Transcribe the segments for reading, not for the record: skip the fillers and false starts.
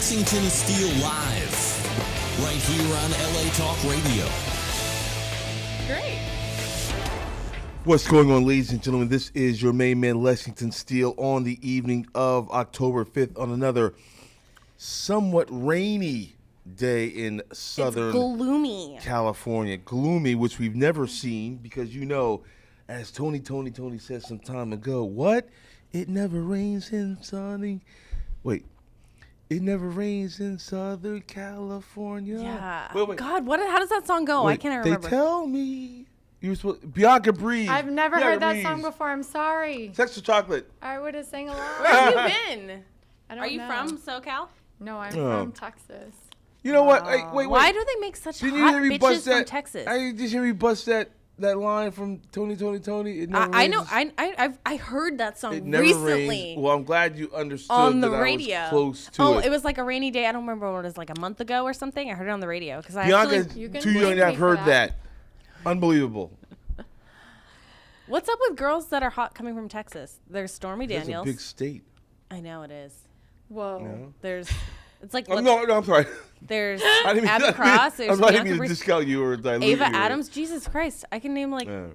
Lexington Steele live, right here on LA Talk Radio. Great. What's going on, ladies and gentlemen? This is your main man, Lexington Steele, on the evening of October 5th on another somewhat rainy day in Southern gloomy California. Gloomy, which we've never seen because, you know, as Tony said some time ago, what? It never rains in sunny... Wait. It never rains in Southern California. Yeah. Wait. God, how does that song go? Wait, I can't remember. They tell me you were supposed Bianca Breeze. I've never Bianca heard that Breeze. song before. I'm sorry. Sex or Chocolate. I would have sang along. Where have you been? I don't Are you know. from SoCal? No, I'm Oh. from Texas. You know what? Hey, wait. Why do they make such Didn't hot you hear me bitches bust from that? Texas? I just hear me bust that line from Tony. It never I know. rains. I heard that It song never recently rains. Well, I'm glad you understood on the that radio. I was close to oh, it. it was like a rainy day. I don't remember what it was, like a month ago or something. I heard it on the radio because I Bianca's actually. You can too young blame to have me for heard that. that. Unbelievable. What's up with girls that are hot coming from Texas? There's Stormy That's Daniels. a big state. I know it is. Whoa. No, There's. It's like no, I'm sorry. there's I didn't mean, Abby Cross. There's I'm sorry, I didn't Bianca mean to Breeze, discount you or dilute Ava you. Adams. Jesus Christ, I can name like Yeah.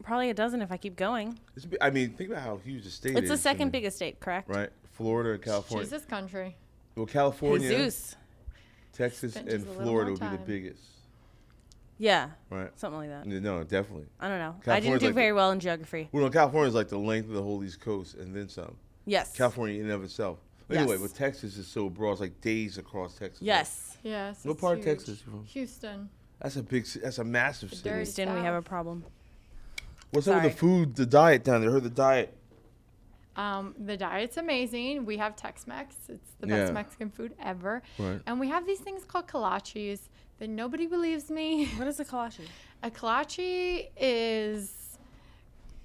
probably a dozen if I keep going. I mean, think about how huge the state is. It's the second I mean, biggest state, correct? Right? Florida and California. Jesus country. Well, California, Jesus. Texas, Spent and just a little Florida more would be the time. biggest. Yeah, Right? something like that. No, definitely. I don't know. I didn't California's do like very well in geography. Well, no, California is like the length of the whole East Coast and then some. Yes. California in and of itself. Anyway, Yes. but Texas is so broad. It's like days across Texas. Yes. Yes. What it's part of huge. Texas you from? Houston. That's a massive city. dirty- Houston, we have a problem. What's up with Sorry. the food, the diet down there? I heard the diet. The diet's amazing. We have Tex-Mex. It's the Yeah. best Mexican food ever. Right. And we have these things called kolaches that nobody believes me. What is a kolache? A kolache is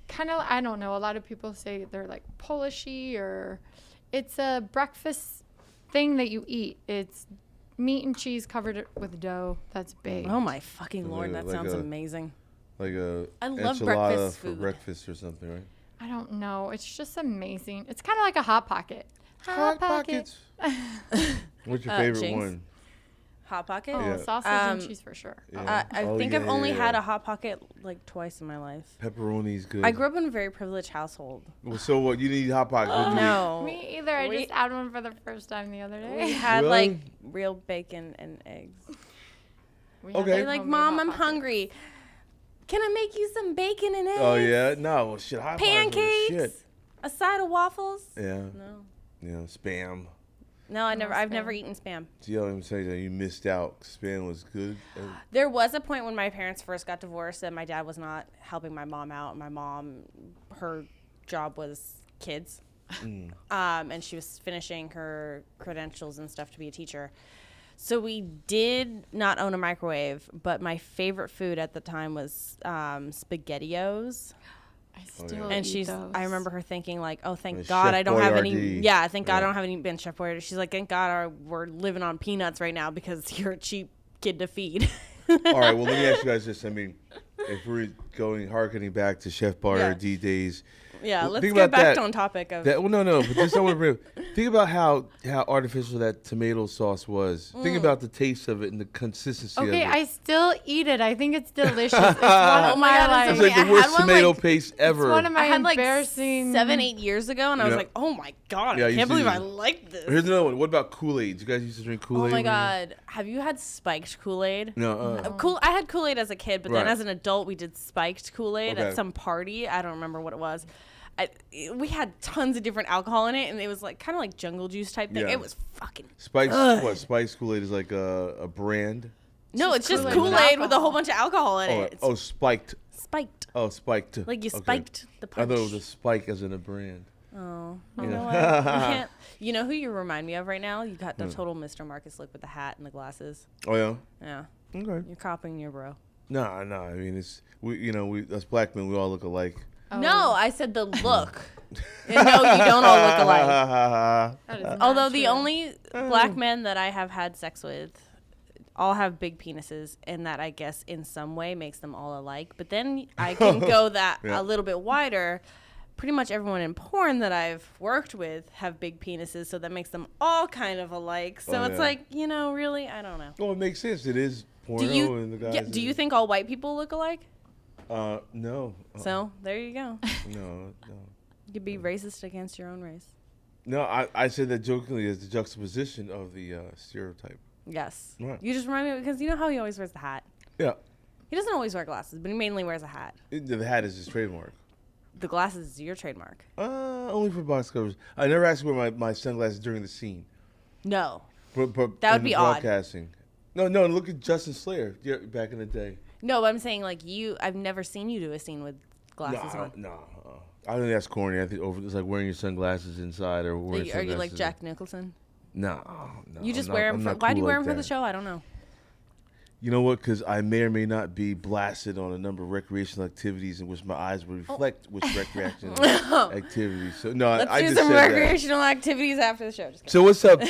kind of, I don't know, a lot of people say they're like Polishy, or it's a breakfast thing that you eat. It's meat and cheese covered with dough that's baked. Oh my fucking lord, Like that sounds a- amazing. Like a I love enchilada breakfast for food. breakfast or something, right? I don't know. It's just amazing. It's kind of like a Hot Pocket. What's your favorite Jinx. one? Hot Pocket? Oh, Yeah. sausage Um, and cheese for sure. Yeah. I Oh, think yeah, I've only yeah, had yeah. a Hot Pocket like twice in my life. Pepperoni's good. I grew up in a very privileged household. Well, so what? You need Hot Pocket. What do you eat? No. Me either. I We- just had one for the first time the other We day. had Really? like real bacon and eggs. We had Okay. a They're like, homemade Mom, Hot I'm Pocket. hungry. Can I make you some bacon and eggs? Oh yeah, no, well, shit. Hot Pockets are the Pancakes? Shit. A side of waffles? Yeah, No. spam. No, I've spam. never eaten spam. See, I'm saying that you missed out. Spam was good. There was a point when my parents first got divorced that my dad was not helping my mom out. My mom, her job was kids. And she was finishing her credentials and stuff to be a teacher. So we did not own a microwave, but my favorite food at the time was SpaghettiOs. I still And eat those. I remember her thinking like, oh, thank Like God Chef I don't have any. Boyardee. Yeah, thank God I Yeah. don't have any been Chef Boyardee. She's like, thank God we're living on peanuts right now because you're a cheap kid to feed. All right, well, let me ask you guys this. I mean, if we're harkening back to Chef Boyardee days. Yeah, Well, let's think get about back that. on topic of. Well, no, but this I want to think about how artificial that tomato sauce was. Think about the taste of it and the consistency Okay, of it. I still eat it. I think it's delicious. It's one Oh of my my God, like. It's I like the had worst one, tomato like- paste ever. It's one of my I had like embarrassing 7-8 years ago, and I was Yeah. like, oh my God, Yeah, I I used can't to believe use I it. like this. Here's another one. What about Kool-Aid? You guys used to drink Kool-Aid? Oh my when you- God, have you had spiked Kool-Aid? No. I had Kool-Aid as a kid, but then Right. as an adult, we did spiked Kool-Aid Okay. at some party. I don't remember what it was. We had tons of different alcohol in it, and it was like kind of like jungle juice type thing. Yeah. It was fucking. Spiked, Ugh. what? Spiked Kool-Aid is like a brand. No, it's just Kool-Aid with Kool-Aid with a whole alcohol. bunch of alcohol in it. It's Spiked. spiked. Oh, spiked. Like you Okay. spiked the I punch. thought it was a spike as in a brand. Oh, Yeah. you know what? You can't. You know who you remind me of right now? You got the total Mr. Marcus look with the hat and the glasses. Oh yeah. Yeah, Okay. you're copying your bro. No. I mean, it's we us black men, we all look alike. Oh, No, I said the look. And no, you don't all look alike. that is not Although the true. only black men that I have had sex with all have big penises, and that I guess in some way makes them all alike. But then I can go that Yeah. a little bit wider. pretty much everyone in porn that I've worked with have big penises, so that makes them all kind of alike. So it's like, really, I don't know. Well, it makes sense. It is porno and the guys. Do you think all white people look alike? No. So there you go. No. You could be racist against your own race. No, I said that jokingly as the juxtaposition of the stereotype. Yes. Right. You just remind me because you know how he always wears the hat. Yeah. He doesn't always wear glasses, but he mainly wears a hat. The hat is his trademark. The glasses is your trademark. Only for box covers. I never asked you wear my sunglasses during the scene. No. But That would be odd. Broadcasting. No. Look at Justin Slayer back in the day. No, but I'm saying like I've never seen you do a scene with glasses on. No. I think that's corny. I think it's like wearing your sunglasses inside or wearing. Are you like Jack Nicholson? No. You just wear them. Why do you wear them for the show? I don't know. You know what? Because I may or may not be blasted on a number of recreational activities in which my eyes will reflect which recreational activities. So no, Let's I do just some said recreational activities after the show. Just kidding. So what's up?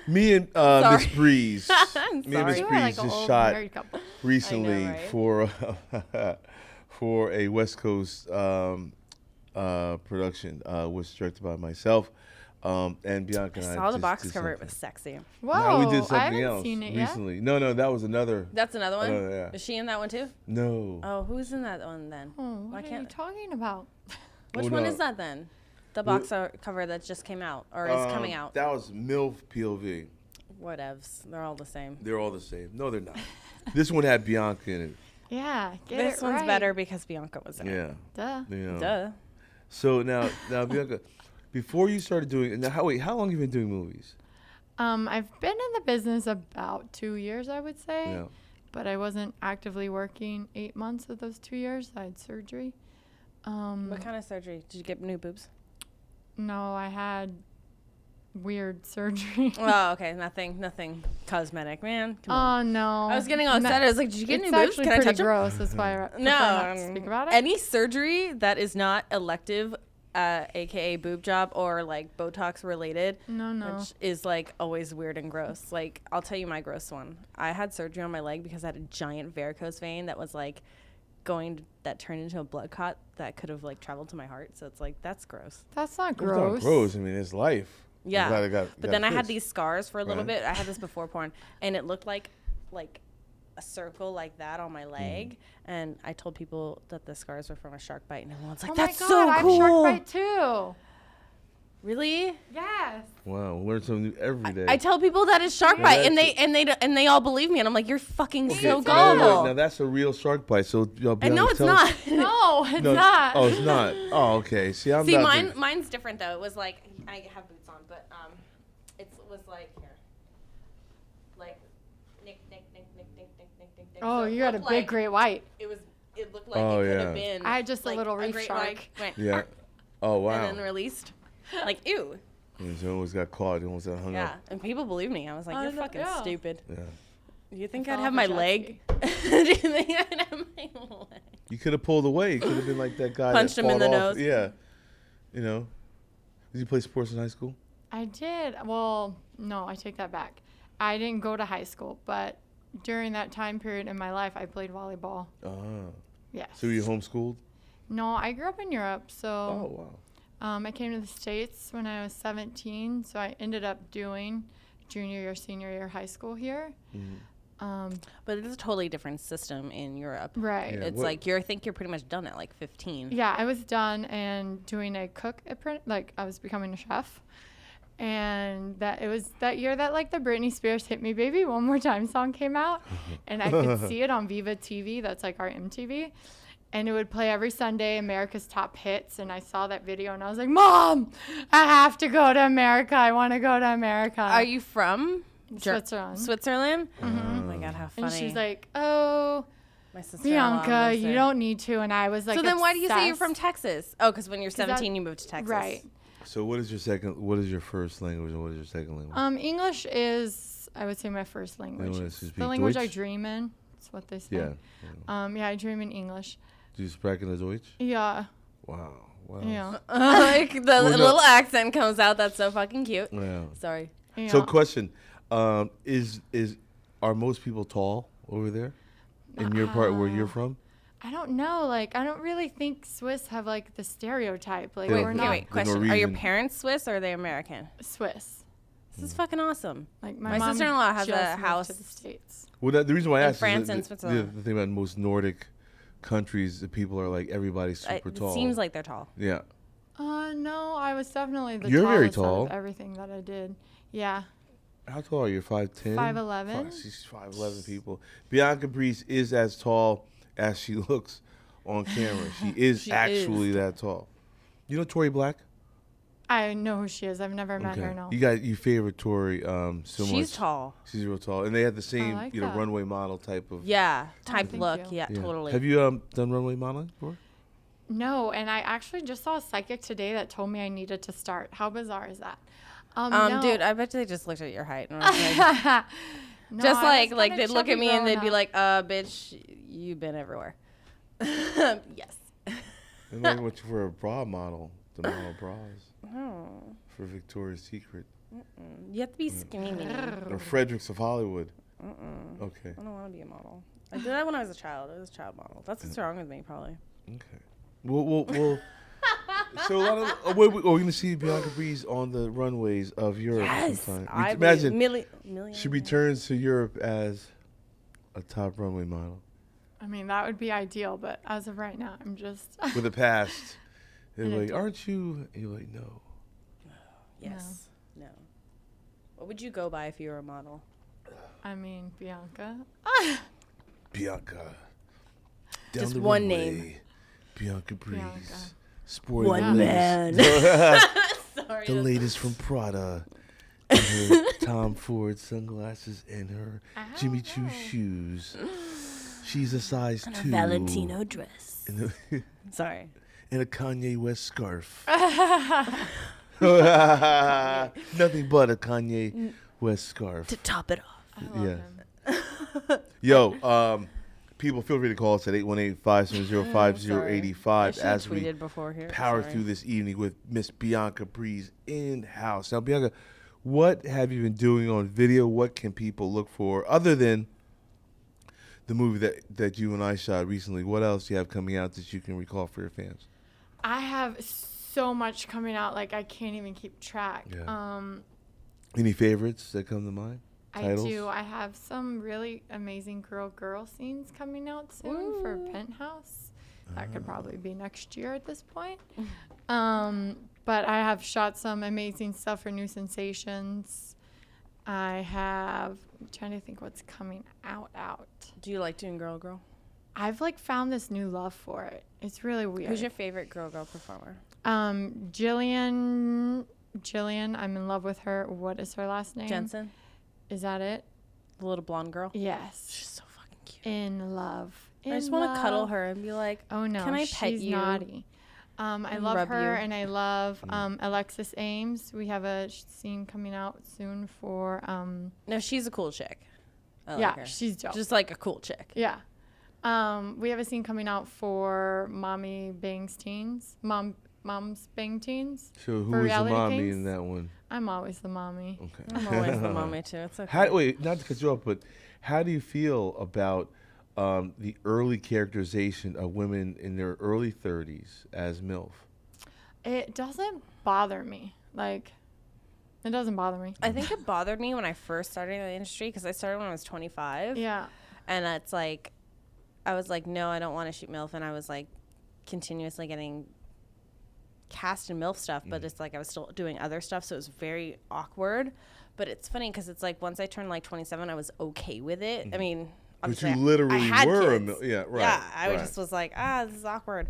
Me and Miss Breeze. I'm Me and Miss sorry. Breeze just shot recently I know, right? for a West Coast production, which was directed by myself. And Bianca and I saw the just box did cover. It something. was sexy. Whoa, No, we did I something haven't else seen it recently. yet. No, that was another. That's another one? Yeah. Is she in that one too? No. Oh, who's in that one then? Oh, what are you talking about? Which Oh, one no. is that then? The box cover that just came out or is coming out? That was MILF POV. Whatevs. They're all the same. They're all the same. No, they're not. This one had Bianca in it. Yeah, get This it one's right. better because Bianca was in it. Yeah. Duh. Duh. So now Bianca, before you started doing, how long have you been doing movies? I've been in the business about 2 years, I would say. Yeah. But I wasn't actively working 8 months of those 2 years. I had surgery. What kind of surgery? Did you get new boobs? No, I had weird surgery. Oh, okay. Nothing cosmetic, man. Come on. Oh no! I was getting all excited. I was like, "Did you get it's new boobs? actually Can I pretty touch them?" gross. That's why I prefer not to speak about it. Any surgery that is not elective, aka boob job or like Botox related, No. which is like always weird and gross. Like I'll tell you my gross one. I had surgery on my leg because I had a giant varicose vein that was like that turned into a blood clot that could have like traveled to my heart. So it's like that's gross. That's not It's gross. not gross. I mean, it's life. Yeah. I'm glad I got But then I had fixed. these scars for a little Right. bit. I had this before porn, and it looked like a circle like that on my leg. And I told people that the scars were from a shark bite, and everyone's like, Oh "That's my so God, cool." I have shark bite too. Really? Yes. Wow, learn something new every day. I tell people that it's shark Yeah. bite, That's and they all believe me, and I'm like, "You're fucking Okay, so no, gullible." now that's a real shark bite. So And no, it's not. No, it's No, not. Oh, it's not. Oh, okay. See, I'm See, not. mine's different though. It was like I have boots on, but it was like here, like nick. Oh, So it you got a looked big like- great white. It looked like Oh, it could yeah. have been. I had just a like, little reef great shark. white went, Yeah. Oh wow. and then released. Like ew. He almost got caught. He almost got hung Yeah, up. and people believe me. I was like, I "You're know, fucking yeah. stupid." Yeah. Do you think I I'd fell have off my a jet leg? Do you think I'd have my leg? You could have pulled away. You could have been like that guy. Punched that him in fought the off. nose. Yeah. You know. Did you play sports in high school? I did. Well, no, I take that back. I didn't go to high school, but during that time period in my life, I played volleyball. Ah. Yes. So you homeschooled? No, I grew up in Europe, so Oh wow. I came to the States when I was 17, so I ended up doing junior year, senior year high school here. But it's a totally different system in Europe. Right. Yeah. It's What- like I think you're pretty much done at like 15. Yeah, I was done and doing a cook apprentice, like I was becoming a chef. And that it was that year that like the Britney Spears "Hit Me Baby One More Time" song came out, and I could see it on Viva TV. That's like our MTV, and it would play every Sunday, America's Top Hits. And I saw that video, and I was like, "Mom, I have to go to America. I want to go to America." Are you from Switzerland? Switzerland? Oh my god, how funny! And she's like, "Oh, my sister. Bianca, you don't need to." And I was like, So then, why do you say you're from obsessed. Texas? Oh, because when you're 'Cause 17, you moved to Texas. Right. So what is your first language and what is your second language? English is, I would say, my first language. wanna It's speak the language I Deutsch? dream in. That's what they say. Yeah. Yeah, I dream in English. Do you speak in Deutsch? Yeah. Wow. Wow. Yeah. Like the no. little accent comes out. That's so fucking cute. Yeah. Sorry. Yeah. So question, are most people tall over there in your part where you're from? I don't know. Like, I don't really think Swiss have like the stereotype. Like, Yeah, we're the- not Wait, question. Are your Norwegian. parents Swiss or are they American? Swiss. This is fucking awesome. Like, My mom sister-in-law has just a moved house. to the States. Well, the reason why I In asked France is and that Switzerland. the thing about most Nordic countries, the people are like everybody's super It tall. seems like they're tall. Yeah. No, I was definitely the You're very tallest out tall. of everything that I did. Yeah. How tall are you? 5'10"? 5'11". She's 5'11" people. Bianca Breeze is as tall as she looks on camera. She is She actually is. that tall. You know Tori Black? I know who she is. I've never met her, no. You favorite Tori so much. She's tall. She's real tall. And they had the same, like you know, that. runway model type of. Yeah, type thank look. you. Yeah, Yeah. totally. Have you done runway modeling before? No, and I actually just saw a psychic today that told me I needed to start. How bizarre is that? No. Dude, I bet they just looked at your height and was like, No, just I was like kinda they'd look at chubby me and they'd growing be up. like, bitch, you've been everywhere. Yes. And like what for a bra model, the model bras Oh, for Victoria's Secret you have to be skinny mini. or Fredericks of Hollywood. Okay. I don't want to be a model. I did that when I was a child. I was a child model. That's what's wrong with me, probably. Okay. We'll so a lot of we're going to see Bianca Breeze on the runways of Europe sometime. I Imagine million. she returns to Europe as a top runway model I mean, that would be ideal, but as of right now, I'm just. with a past. They're And a like, dip. aren't you? And you're like, no. Yes. No. What would you go by if you were a model? I mean, Bianca. Bianca. Down Just the one runway, name. Bianca Breeze. Bianca. Sporting One the man. latest, Sorry. the latest from Prada. And her Tom Ford sunglasses and her Jimmy Choo shoes. She's a size 2. Valentino dress. And a, Sorry. and a Kanye West scarf. Nothing but a Kanye West scarf. To top it off. I love Yeah. him. Yo, people feel free to call us at 818-570-5085 I as we tweeted before here. power Sorry. through this evening with Miss Bianca Breeze in house. Now, Bianca, what have you been doing on video? What can people look for other than the movie that you and I shot recently? What else do you have coming out that you can recall for your fans? I have so much coming out, like I can't even keep track. Yeah. Any favorites that come to mind? Titles? I do. I have some really amazing girl scenes coming out soon for Penthouse. That could probably be next year at this point. But I have shot some amazing stuff for New Sensations. I'm trying to think what's coming out. Do you like doing girl? I've like found this new love for it. It's really weird. Who's your favorite girl performer? Jillian, I'm in love with her. What is her last name? Jensen, Is that it? the little blonde girl. Yes. She's so fucking cute. In love. I just want to cuddle her and be like, Oh no, Can I pet she's you? naughty. I And love rub her, you? and I love Alexis Ames. We have a scene coming out soon for No, she's a cool chick. I like yeah, her. she's dope. Just like a cool chick. Yeah. We have a scene coming out for Mommy Bangs Teens. Mom's Bang Teens. So who For was the Reality mommy Kings? in that one? I'm always the mommy. Okay. I'm always the mommy too. It's okay. Wait, not to cut you off, but how do you feel about the early characterization of women in their early 30s as MILF? It doesn't bother me. Like, it doesn't bother me. I think it bothered me when I first started in the industry because I started when I was 25. Yeah. And it's like, I was like, no, I don't want to shoot MILF. And I was like continuously getting cast in MILF stuff, but it's like I was still doing other stuff. So it was very awkward. But it's funny because it's like once I turned like 27, I was okay with it. I mean, But obviously you literally I had were a kids. MILF. Yeah, right. Yeah, I right. just was like, this is awkward.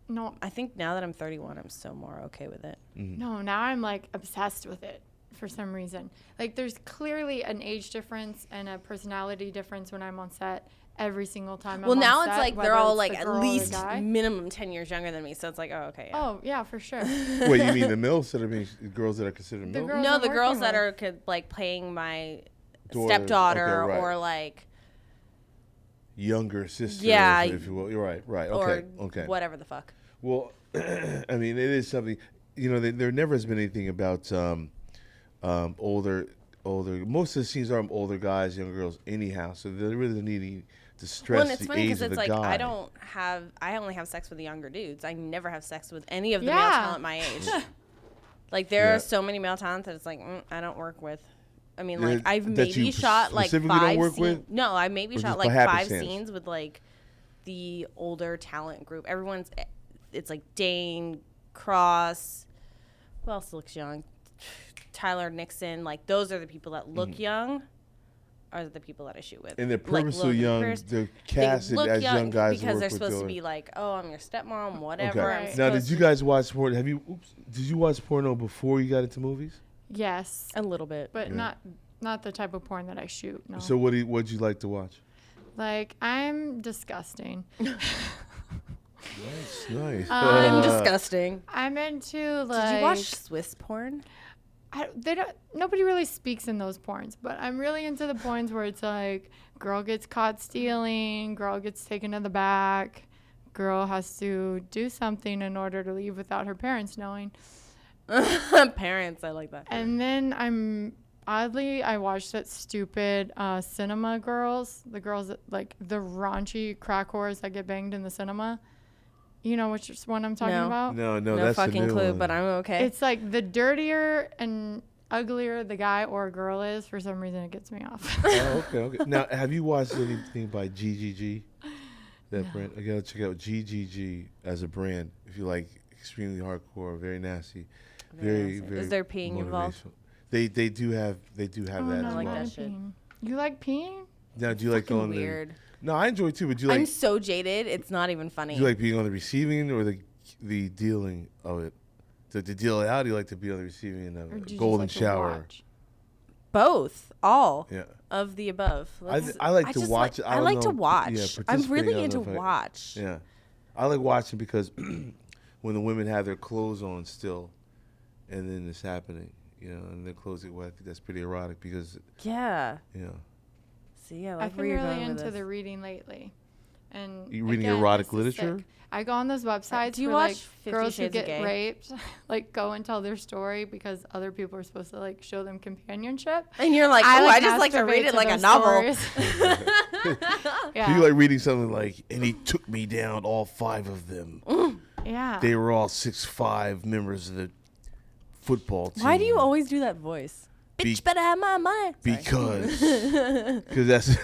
No, I think now that I'm 31, I'm so more okay with it. no, now I'm like obsessed with it for some reason. Like, there's clearly an age difference and a personality difference when I'm on set every single time. Well, I'm now on it's set, like they're whether all it's like the at girl or the least guy. minimum 10 years younger than me. So it's like, oh, okay. Yeah. Oh, yeah, for sure. Wait, you mean the MILFs that are being girls that are considered The MILFs? girls No, I'm the girls working that with. are like playing my Daughters. stepdaughter Okay, right. or like Younger sister, Yeah, if you will. You're right, right. or Okay. whatever the fuck. Well, I mean, it is something. You know, there never has been anything about older older. Most of the scenes are older guys, young girls, anyhow. So they really don't need to stress Well, and it's the funny age because of it's the like guy. I only have sex with the younger dudes. I never have sex with any of the male Yeah. talent my age. Like there Yeah. are so many male talent that it's like I don't work with. I mean, Yeah, like I've that you maybe shot like specifically don't 5 work scenes. with? No, I maybe Or shot just by like 5 happenstance? scenes with like the older talent group. It's like Dane, Cross. Who else looks young? Tyler Nixon. Like those are the people that look young. Are the people that I shoot with. And they're Like, purposely look, young. They They're casted look as young guys to because work they're with supposed to going. be like, oh, I'm your stepmom, whatever. Okay. I'm Right. Now, did supposed you to- guys watch porn? Did you watch porno before you got into movies? Yes, A little bit. but Yeah. not the type of porn that I shoot. No. So what'd you like to watch? Like, I'm disgusting. Nice. I'm disgusting. I'm into like. Did you watch Swiss porn? Nobody really speaks in those porns, but I'm really into the porns where it's like girl gets caught stealing, girl gets taken to the back, girl has to do something in order to leave without her parents knowing. Parents, I like that. And then I watched that stupid Cinema Girls, the girls that like the raunchy crack whores that get banged in the cinema. You know which one I'm talking No. about? No, No that's the fucking new clue, one. but I'm okay. It's like the dirtier and uglier the guy or girl is, for some reason it gets me off. Oh, okay. Now, have you watched anything by GGG? That brand? I gotta check out GGG as a brand. If you like extremely hardcore, very nasty, very. Is there peeing involved? motivational. They do have Oh, that. no, as like well. that not shit. peeing. You like peeing? Now, do you like Fucking going weird. No, I enjoy it too. But do you like I'm so jaded. It's not even funny. do you like being on the receiving end or the dealing of it? To deal it out, do you like to be on the receiving end of Or a do you golden just like to shower? watch? Both, all Yeah. of the above. I like to just watch it. I I don't like to know, watch. yeah, I'm participate, I really don't into know if I- watch. Yeah, I like watching because when the women have their clothes on still, and then it's happening, and their clothes get wet. I think that's pretty erotic because, Yeah. See, I like I've where been you're really going with into this. the reading lately. And You reading again, erotic this is literature? sick. I go on those websites Do you for watch like 50 girls who Shades of get Gay? raped, like go and tell their story because other people are supposed to like show them companionship. And you're like, oh, I just like to masturbate read it like a those novel. stories. Yeah. Do you like reading something like, and he took me down, all 5 of them. Yeah. They were all 6'5" members of the football team. Why do you always do that voice? Be- Bitch better have my money. Because that's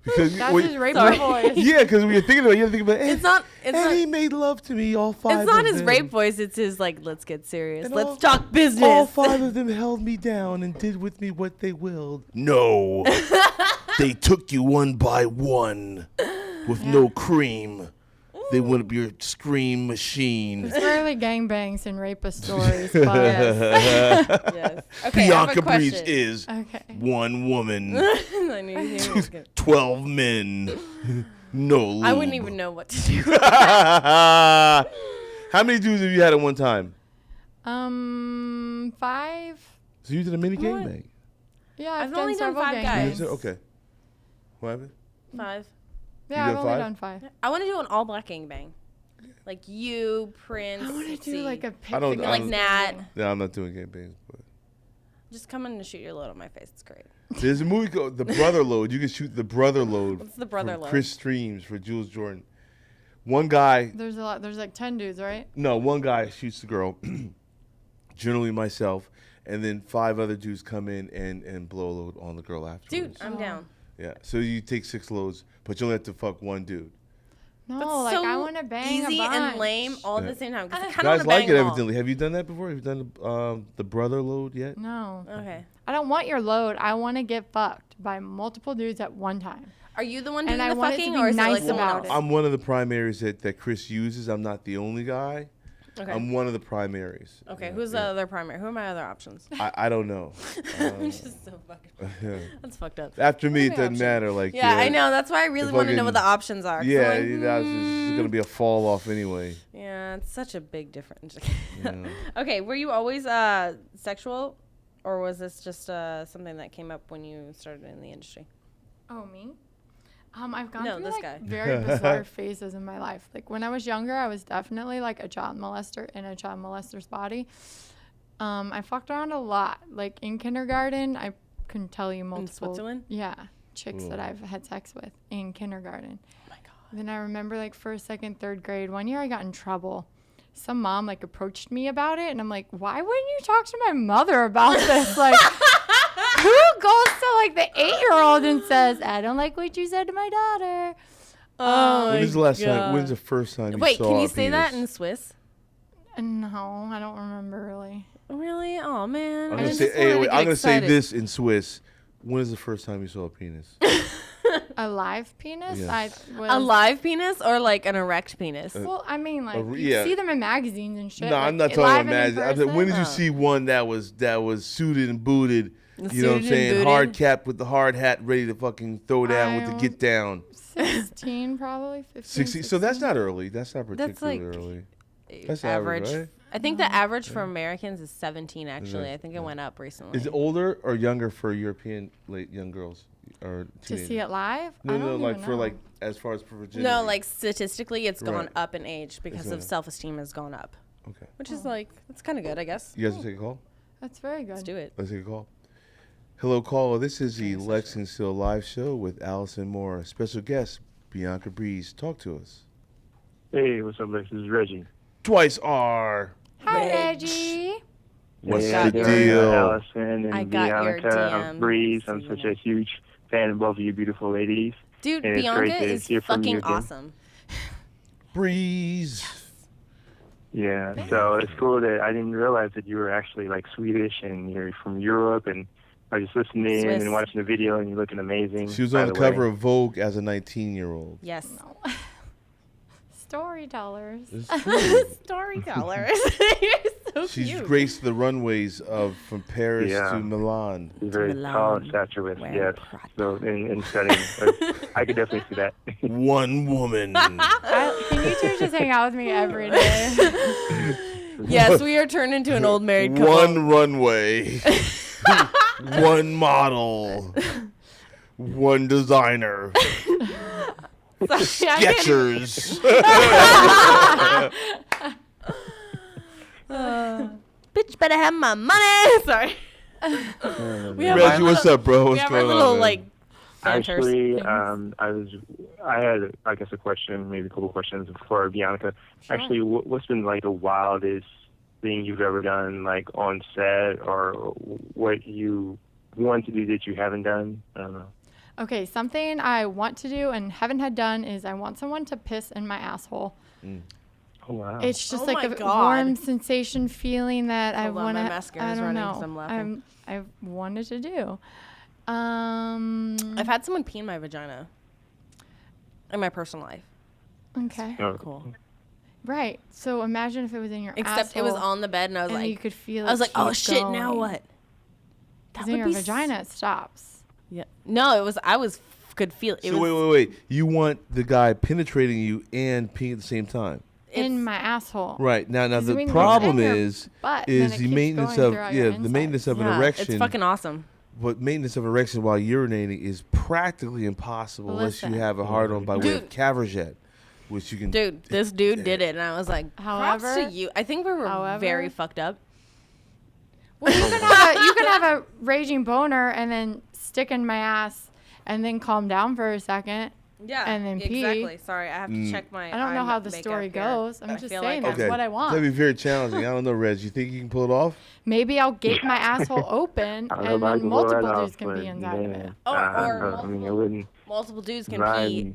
because That's wait, his rape Sorry. voice. yeah, because when you're thinking about it, you're thinking about It's not. It's and not. he made love to me, all 5 It's not of his them. rape voice. It's his like, let's get serious. And Let's all- talk business. All 5 of them held me down and did with me what they willed. No. They took you one by one with no cream. They went up your scream machine. It's rarely gangbangs and rapist stories, but Yes. Okay. I have Bianca a question. Breeze is okay. 1 woman, I knew he was good. 12 men, no lube. I wouldn't even know what to do. How many dudes have you had at one time? 5. So you did a mini Come on. gangbang? Yeah, I've only done several 5 gangbangs. guys. Okay. What happened? 5. Yeah, You I've done only 5? done 5. I want to do an all black gangbang. Like you, Prince. I want to let's do see. like a I don't- picture. I like don't- Nat. No, I'm not doing gangbangs. But Just come in and shoot your load on my face. It's great. there's a movie called The Brother Load. You can shoot The Brother Load. What's The Brother from Load? Chris Streams for Jules Jordan. One guy, There's a lot. There's like 10 dudes, right? no, one guy shoots the girl, generally myself, and then 5 other dudes come in and blow a load on the girl afterwards. Dude, I'm down. Yeah, so you take 6 loads, but you only have to fuck 1 dude. No, But like so I want to bang easy a bunch. and lame all at Yeah. the same time. 'Cause I kind of Guys want to like bang it, them all. evidently. Have you done that before? Have you done the brother load yet? No. Okay. I don't want your load. I want to get fucked by multiple dudes at one time. Are you the one doing And I the want it to fucking, be or is nice it like someone about else? it. I'm one of the primaries that Chris uses. I'm not the only guy. Okay. I'm one of the primaries. Okay. Yeah, Who's the yeah. other primary? Who are my other options? I don't know. I'm just so fucking. Yeah. That's fucked up. After me, What are it my doesn't options? matter. Like Yeah, I know. That's why I really want to know what the fucking- options are. 'cause I'm Yeah, like, that's just gonna be a fall off anyway. Yeah, it's such a big difference. Yeah. Okay, were you always sexual, or was this just something that came up when you started in the industry? Oh, me? I've gone No, through this like guy. very bizarre phases in my life. Like when I was younger, I was definitely like a child molester in a child molester's body. I fucked around a lot. Like in kindergarten, I couldn't tell you multiple. In Switzerland? Yeah, chicks that I've had sex with in kindergarten. Oh my god. Then I remember like first, second, third grade. One year I got in trouble. Some mom like approached me about it, and I'm like, why wouldn't you talk to my mother about this? Like, who goes to like the 8-year-old and says, I don't like what you said to my daughter? Oh, When's the last time? When's the first time you Wait, saw can you a say that penis? in Swiss? No, I don't remember really. Really? Oh man. I'm I gonna just say, wanted to wait, get I'm gonna say excited. this in Swiss. When is the first time you saw a penis? A live penis? Yeah. I was, A live penis or like an erect penis? Well, I mean, like you yeah. see them in magazines and shit. No, like, I'm not live talking and in about magic. When did you Oh. see one that was suited and booted? You know what I'm Suited and saying? booted? Hard cap with the hard hat, ready to fucking throw down with the I get down. 16 probably, 15, 60. So that's not early. That's not That's particularly like early. That's average, right? I think the average for Americans is 17. Actually, it? I think it went up recently. Is it older or younger for European young girls or to teenagers? see it live. No, I don't no, like even for know. like as far as for virginity. No, like statistically, it's gone Right. up in age because It's of gone up. self-esteem has gone up, Okay. which is like that's kind of good, I guess. You guys want to take a call? That's very good. Let's do it. Let's take a call. Hello, caller. This is the Lexington Steele live show with Allison Moore. Special guest Bianca Breeze. Talk to us. Hey, what's up, Lex? This is Reggie. Twice R. Hi, Reg. Reggie. What's Hey, the how you doing, deal? Allison and I got your Bianca, DM. Breeze. I'm So such you know. a huge fan of both of you beautiful ladies. Dude, And it's great Bianca to is hear from you fucking again. awesome. Breeze. Yeah, so it's cool that I didn't realize that you were actually like Swedish and you're from Europe, and I was just listening Swiss. and watching the video, and you're looking amazing. She was by on the way. cover of Vogue as a 19-year-old. Yes. No. Storytellers. It's true. Storytellers. You're so She's cute. graced the runways from Paris Yeah. to Milan. She's very Milan, tall and statuesque, wear yes. Prada. So in studying, I could definitely see that. One woman. Can you two just hang out with me every day? Yes, we are turned into an old married couple. One runway. One model. One designer. Sorry, Skechers. bitch better have my money. Sorry. We have our Reggie, what's little- up, bro? We What's have our going little on, man? like banters. Actually, things. I had, I guess, a question, maybe a couple questions for Bianca. Sure. Actually, what's been like the wildest thing you've ever done, like on set, or what you want to do that you haven't done? I don't know. Okay, something I want to do and haven't had done is I want someone to piss in my asshole. Oh wow. It's just Oh like my a God. warm sensation feeling that I Hold on, want my to. mascara's I don't running know. 'cause I'm laughing. I've wanted to do. I've had someone pee in my vagina in my personal life. Okay. Oh, Cool. Right. So imagine if it was in your Except it was asshole on the bed, and I was and like, you could feel it. I was like, oh keep shit, now going. what? 'Cause That in would your be vagina, it stops. Yeah. No, it was. I was could feel it. So was, wait. You want the guy penetrating you and peeing at the same time. In my asshole. Right. Now 'Cause the when it's problem in your is butt, then it the keeps maintenance going of throughout your the maintenance of an Yeah, erection. it's fucking awesome. But maintenance of erection while urinating is practically impossible unless Listen. you have a hard on by way of Dude. Caverjet, which you can. Dude, this dude did it, and I was like, props However- to you. I think we were very fucked up. Well, you can have a raging boner and then stick in my ass and then calm down for a second. Yeah, And then pee. exactly. Sorry, I have to check my. I don't know eye how the makeup story here, goes. but I'm I just feel saying like that's what I want. That'd be very challenging. I don't know, Reg. You think you can pull it off? Maybe I'll gape my asshole open I don't and know if I then can pull that multiple off, dudes can be but, inside of man, it. Or I mean, I wouldn't multiple dudes can ride pee.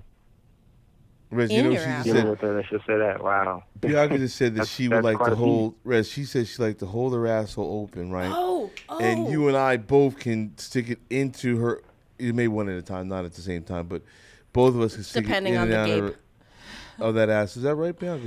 Reg, In you know your what she ass. just dealing said? with it. I should say that. Wow. Bianca just said that That's- she would that's like quite to a feat. hold. Reg, she said she like to hold her asshole open, right? Oh, And you and I both can stick it into her. You may one at a time, not at the same time, but both of us can stick Depending it in on and the out gape. of, of that ass. Is that right, Bianca?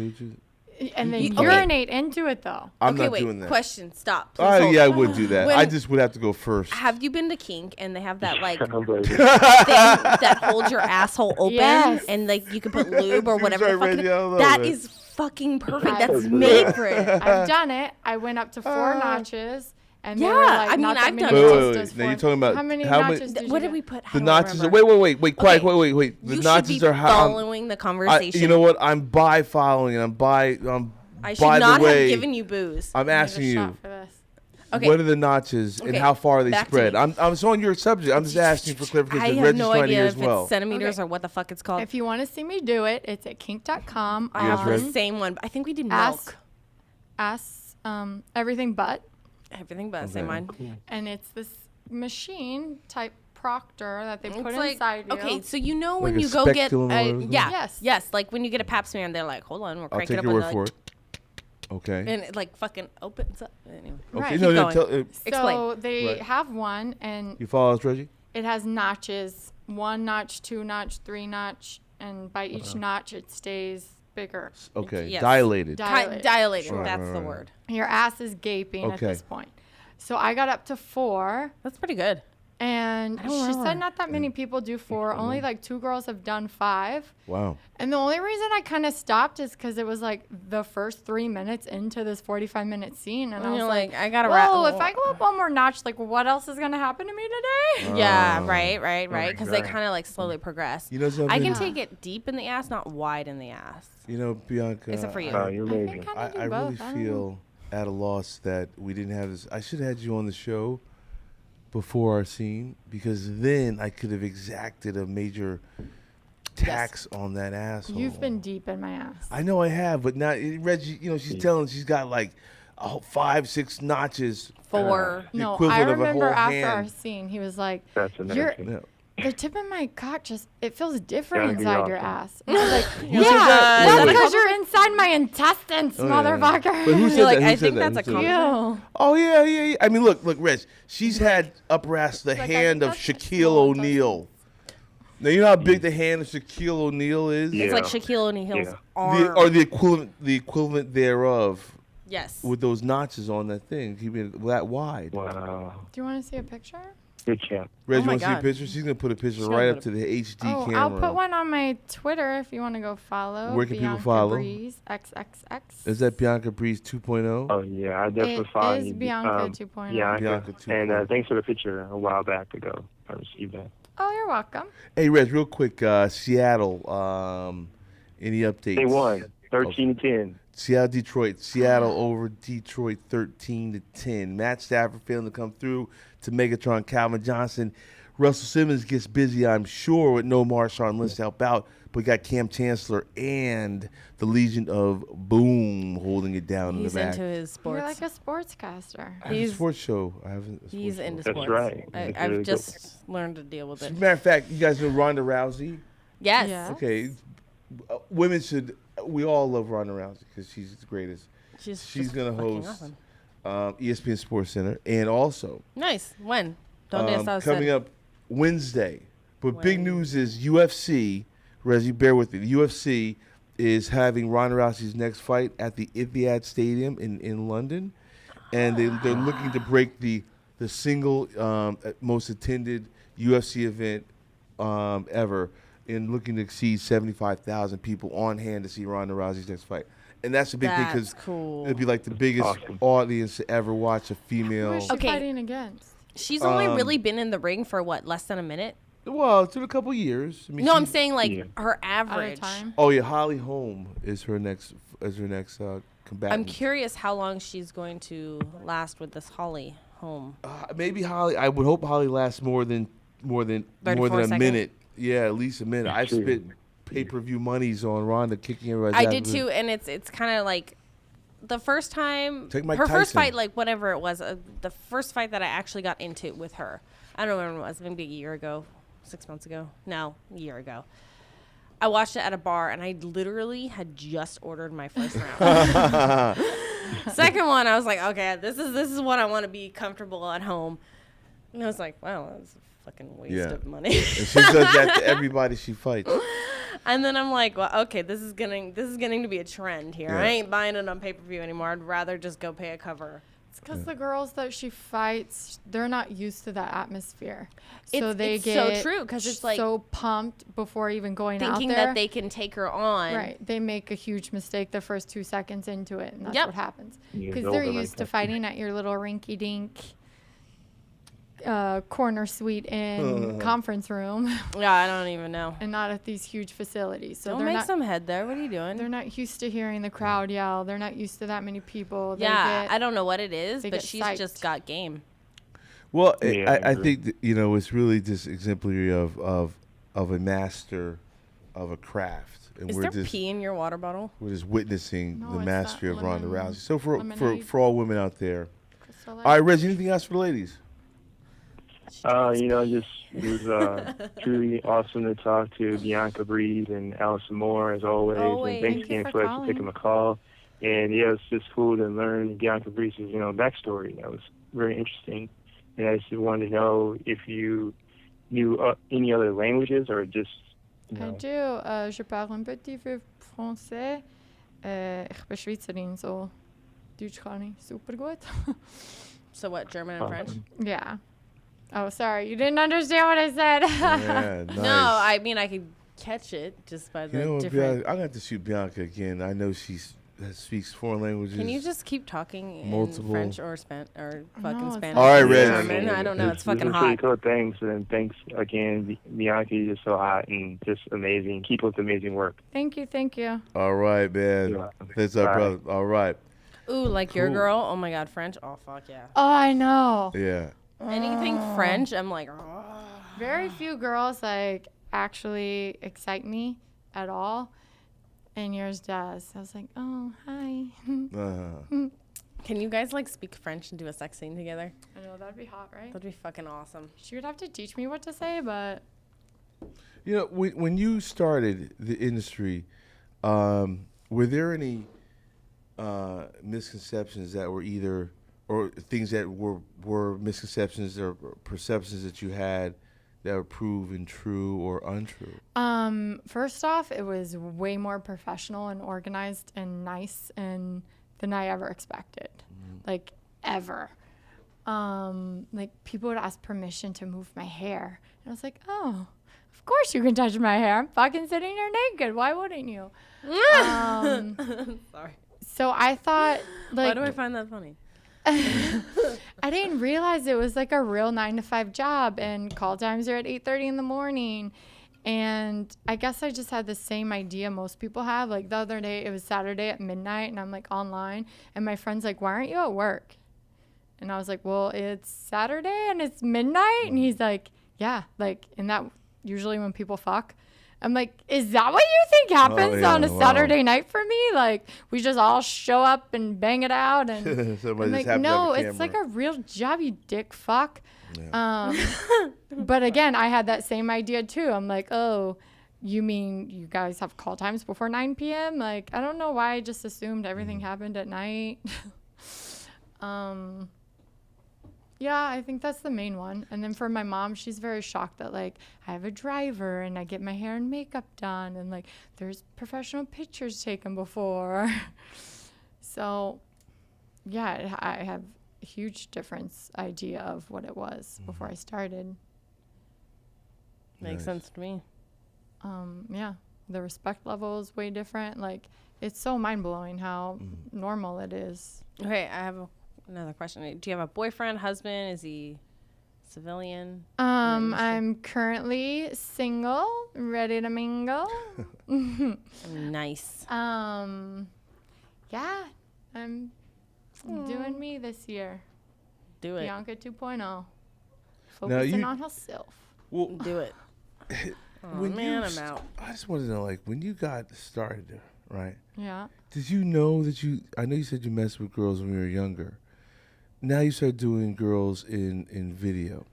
And then Okay. urinate into it though. I'm okay, not wait. doing that. Question. Stop. Please Oh hold. yeah, I would do that. When- I just would have to go first. Have you been to kink and they have that like I'm like, thing that holds your asshole open Yes. and like you can put lube or whatever Sorry, the fuck. Reggie, I don't know, That man. is fucking perfect. I've- That's made for it. I've done it. I went up to 4 notches and they were Yeah, like, I mean, not that I've many done it. notches Wait. does Now you're 4. talking about how many how many- notches did What you did we get? put? I The don't notches. remember. Wait. Quiet. Okay. Wait. The You notches should be are how. following the conversation. You know what? I'm following and I'm by. I should by not the way, have given you booze. I'm I need a asking you. shot for this. Okay. What are the notches and Okay, how far are they back to spread? me. I'm on your subject. I'm just asking for clarification. I Reg have is no trying to idea hear if as well. it's centimeters Okay. or what the fuck it's called. If you want to see me do it, it's at kink.com. I have Reg? the same one. I think we did Ask, milk. everything but. Everything but same mine. And it's this machine type proctor that they put It's like, inside you. okay, so you know Like when a you go get speculum or something? yes, Yes. like when you get a pap smear and they're like, hold on, we'll I'll crank take it up your and word they're for like, it. Okay. and it like fucking opens up. Anyway. Okay. Right. No, Keep no, going. tell, So Explain. they Right. have one, and you follow us, Reggie? it has notches, 1 notch, 2 notch, 3 notch, and by each notch it stays bigger. Okay. yes. Dilated. Dilated. Right, That's right, the right. word. Your ass is gaping at Okay. this point. So I got up to 4, That's pretty good. and I don't she remember. said not that many people do 4. Only like 2 girls have done 5. Wow. And the only reason I kind of stopped is because it was like the first 3 minutes into this 45-minute scene, and I And was you're like, like, I gotta "Whoa! wrap. If I go up one more notch, like what else is gonna happen to me today?" Yeah, right. Because they God. kind of like slowly progress. You know something? I can take it deep in the ass, not wide in the ass. You know, Bianca. Except for you. Oh, you're I amazing. think I do really both. I don't know. feel at a loss that we didn't have this. I should have had you on the show before our scene, because then I could have exacted a major tax on that asshole. You've been deep in my ass. I know I have, but now Reggie, you know, she's telling she's got like 5, 6 notches. 4. The No, I equivalent of a remember whole after our hand. scene, he was like, That's "You're amazing. Yeah. the tip of my cock just it feels different Gotta be inside your awesome. ass." And I was like, Who said that? "That's Wait, wait. because you're inside my intestines, Oh, yeah. motherfucker." But who said You're like, that? Who I said think that? that's Who a said that? compliment. You. Oh yeah. I mean, look, Reg. She's had upper ass the Like, I hand think of that's Shaquille small O'Neal. Now you know how big the hand of Shaquille O'Neal is. Yeah. It's like Shaquille O'Neal's Yeah. arm. Or the equivalent thereof yes. with those notches on that thing, keeping it that wide. Wow. Do you want to see a picture? Good champ. Reg, Oh you my want to see a God. picture? She's gonna put a picture She's right gonna up put to the HD Oh, camera. I'll put one on my Twitter if you want to go follow. Where can people Bianca follow? Breeze, XXX. Is that Bianca Breeze 2.0? Oh yeah, I definitely It follow is you. Bianca 2.0. Bianca. Bianca And 2.0. thanks for the picture a while back ago. I received that. Oh, you're welcome. Hey, Reg, real quick, Seattle. Any updates? They won 13-10. Seattle, Detroit. Seattle over Detroit 13-10. Matt Stafford failing to come through to Megatron. Calvin Johnson. Russell Simmons gets busy, I'm sure, with no Marshawn Lynch to help out. But we got Cam Chancellor and the Legion of Boom holding it down He's in the back. into his sports. You're like a sportscaster. I have a he's- sports show. I have a sports He's show. into That's sports. right. I, That's I've really just learned to deal with As it. a matter of fact, you guys know Ronda Rousey? Yes. Yeah. Okay. Women should. We all love Ronda Rousey because she's the greatest. She's She's just going to fucking host awesome. ESPN Sports Center. And also, Nice. When? Donde está coming usted? up Wednesday. But big news is UFC. Reggie, bear with me. The UFC is having Ronda Rousey's next fight at the Etihad Stadium in London. And they're looking to break the single most attended UFC event ever, and looking to exceed 75,000 people on hand to see Ronda Rousey's next fight. And that's a big thing because That's cool. it'd be like the biggest Awesome. audience to ever watch a Who female. is she Okay. fighting against? She's only really been in the ring for what, less than a minute? Well, it's been a couple years. I mean, No, I'm she's- saying like Yeah. her Out average. of time. Oh yeah, Holly Holm is her next combatant. I'm curious how long she's going to last with this Holly home. Maybe Holly. I would hope Holly lasts more than 34 a seconds? minute. Yeah, at least a minute. I've True. spent pay-per-view monies on Ronda kicking everybody's I ass. did too, and it's kind of like the first time Take Mike her first Tyson. fight, like whatever it was, the first fight that I actually got into with her. I don't remember when it was, maybe a year ago, 6 months ago. No, a year ago. I watched it at a bar, and I literally had just ordered my first round. Second one, I was like, okay, this is what I want to be comfortable at home. And I was like, wow, that's a fucking waste Yeah. of money. And she does that to everybody she fights. And then I'm like, well, okay, this is getting to be a trend here. Yeah. I ain't buying it on pay-per-view anymore. I'd rather just go pay a cover. It's because the girls that she fights, they're not used to that atmosphere. So It's- they it's so get true, 'cause it's like- so pumped before even going Thinking out there. that they can take her on. Right. They make a huge mistake the first 2 seconds into it, and that's Yep. what happens. Yeah, Because it's they're over used like to that. fighting at your little rinky dink corner suite in conference room Yeah, I don't even know. and not at these huge facilities. So Don't they're make not some head there. What are you they're doing? not used to hearing the crowd yell. They're not used to that many people. Yeah, I don't know what it is, they but get she's psyched. just got game. Well, Yeah, I I agree. think that, it's really just exemplary of a master of a craft, and Is we're there just pee in your water bottle? we're just witnessing No, the it's mastery that of Ronda lemon- Rousey. So for lemonade. all women out there, Crystal all right, Reggie, anything else for the ladies? Just it was truly awesome to talk to Bianca Breeze and Allison Moore as always. Always. And thanks Thank you again for for taking my call. And yeah, it's just cool to learn Bianca Breeze's backstory. That was very interesting. And I just wanted to know if you knew any other languages or just I do. Je parle un petit peu français. Ich bin Schweizerin, so Deutsch kann ich super gut. So what, German and French? Yeah. Oh, sorry. You didn't understand what I said. Yeah, nice. No, I mean, I could catch it just by the You know what, different. Bianca, I got to shoot Bianca again. I know she speaks foreign languages. Can you just keep talking in Multiple- French or fucking it's Spanish? All right, or Reg. German? I don't know. It's fucking This is pretty hot. cool. Thanks. And thanks again, Bianca. You're just so hot and just amazing. Keep up the amazing work. Thank you. Thank you. All right, man. You're welcome. That's our Bye. brother. All right. Ooh, like your Cool. girl? Oh my God, French? Oh, fuck yeah. Oh, I know. Yeah. Anything French, I'm like, oh. Very few girls actually excite me at all, and yours does. I was like, oh, hi. Uh-huh. Can you guys speak French and do a sex scene together? I know that'd be hot, right? That'd be fucking awesome. She would have to teach me what to say, but When you started the industry, were there any misconceptions that were either, or things that were misconceptions or perceptions that you had that were proven true or untrue? first off, it was way more professional and organized and nice and than I ever expected, ever. People would ask permission to move my hair, and I was like, oh, of course you can touch my hair. I'm fucking sitting here naked. Why wouldn't you? Sorry. So I thought, Why do I find that funny? I didn't realize it was a real 9-to-5 job, and call times are at 8:30 in the morning. And I guess I just had the same idea most people have. The other day, it was Saturday at midnight, and I'm online, and my friend's like, why aren't you at work? And I was like, well, it's Saturday and it's midnight. And he's like, yeah, and that usually when people fuck. I'm like, is that what you think happens on a Saturday night for me? We just all show up and bang it out. And Somebody I'm just like, happened to have no, a it's camera. a real job, you dick fuck. But again, I had that same idea too. I'm like, oh, you mean you guys have call times before 9 p.m.? I don't know why I just assumed everything happened at night. Yeah, I think that's the main one. And then for my mom, she's very shocked that I have a driver and I get my hair and makeup done and there's professional pictures taken before. So yeah, I have a huge difference idea of what it was before I started. Makes sense to me. Yeah, the respect level is way different. It's so mind-blowing how normal it is. Okay, I have another question. Do you have a boyfriend, husband? Is he civilian? I'm currently single, ready to mingle. Nice. Yeah, I'm doing me this year. Do it. Bianca 2.0. Now Focusing on herself. Well, Do it. Oh, when man, you I'm out. I just wanted to know, when you got started, right? Yeah. Did you know that I know you said you messed with girls when you were younger. Now you start doing girls in video.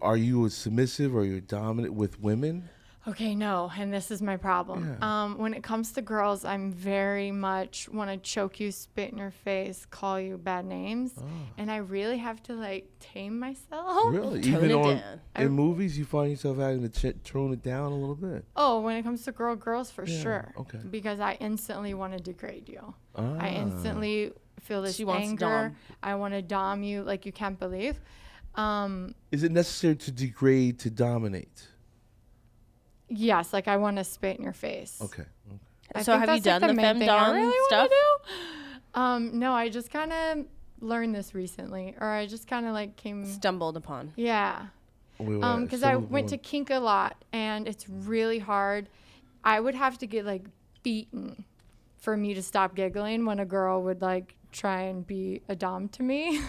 Are you a submissive or you're dominant with women? Okay, no, and this is my problem. Yeah. When it comes to girls, I'm very much want to choke you, spit in your face, call you bad names, and I really have to tame myself. Really? Tone Even it on down. in movies, you find yourself having to tone it down a little bit. Oh, when it comes to girls, for Yeah, sure. okay. Because I instantly want to degrade you. Ah. I instantly feel this She wants anger. dom. I want to dom you like you can't believe. Is it necessary to degrade to dominate? Yes, I want to spit in your face. Okay. I So think have you that's, done the main thing I femdom really stuff? wanna do. No, I just kind of learned this recently, or I just kind of like Stumbled upon. Yeah. Because I went to kink a lot, and it's really hard. I would have to get like beaten for me to stop giggling when a girl would like try and be a dom to me.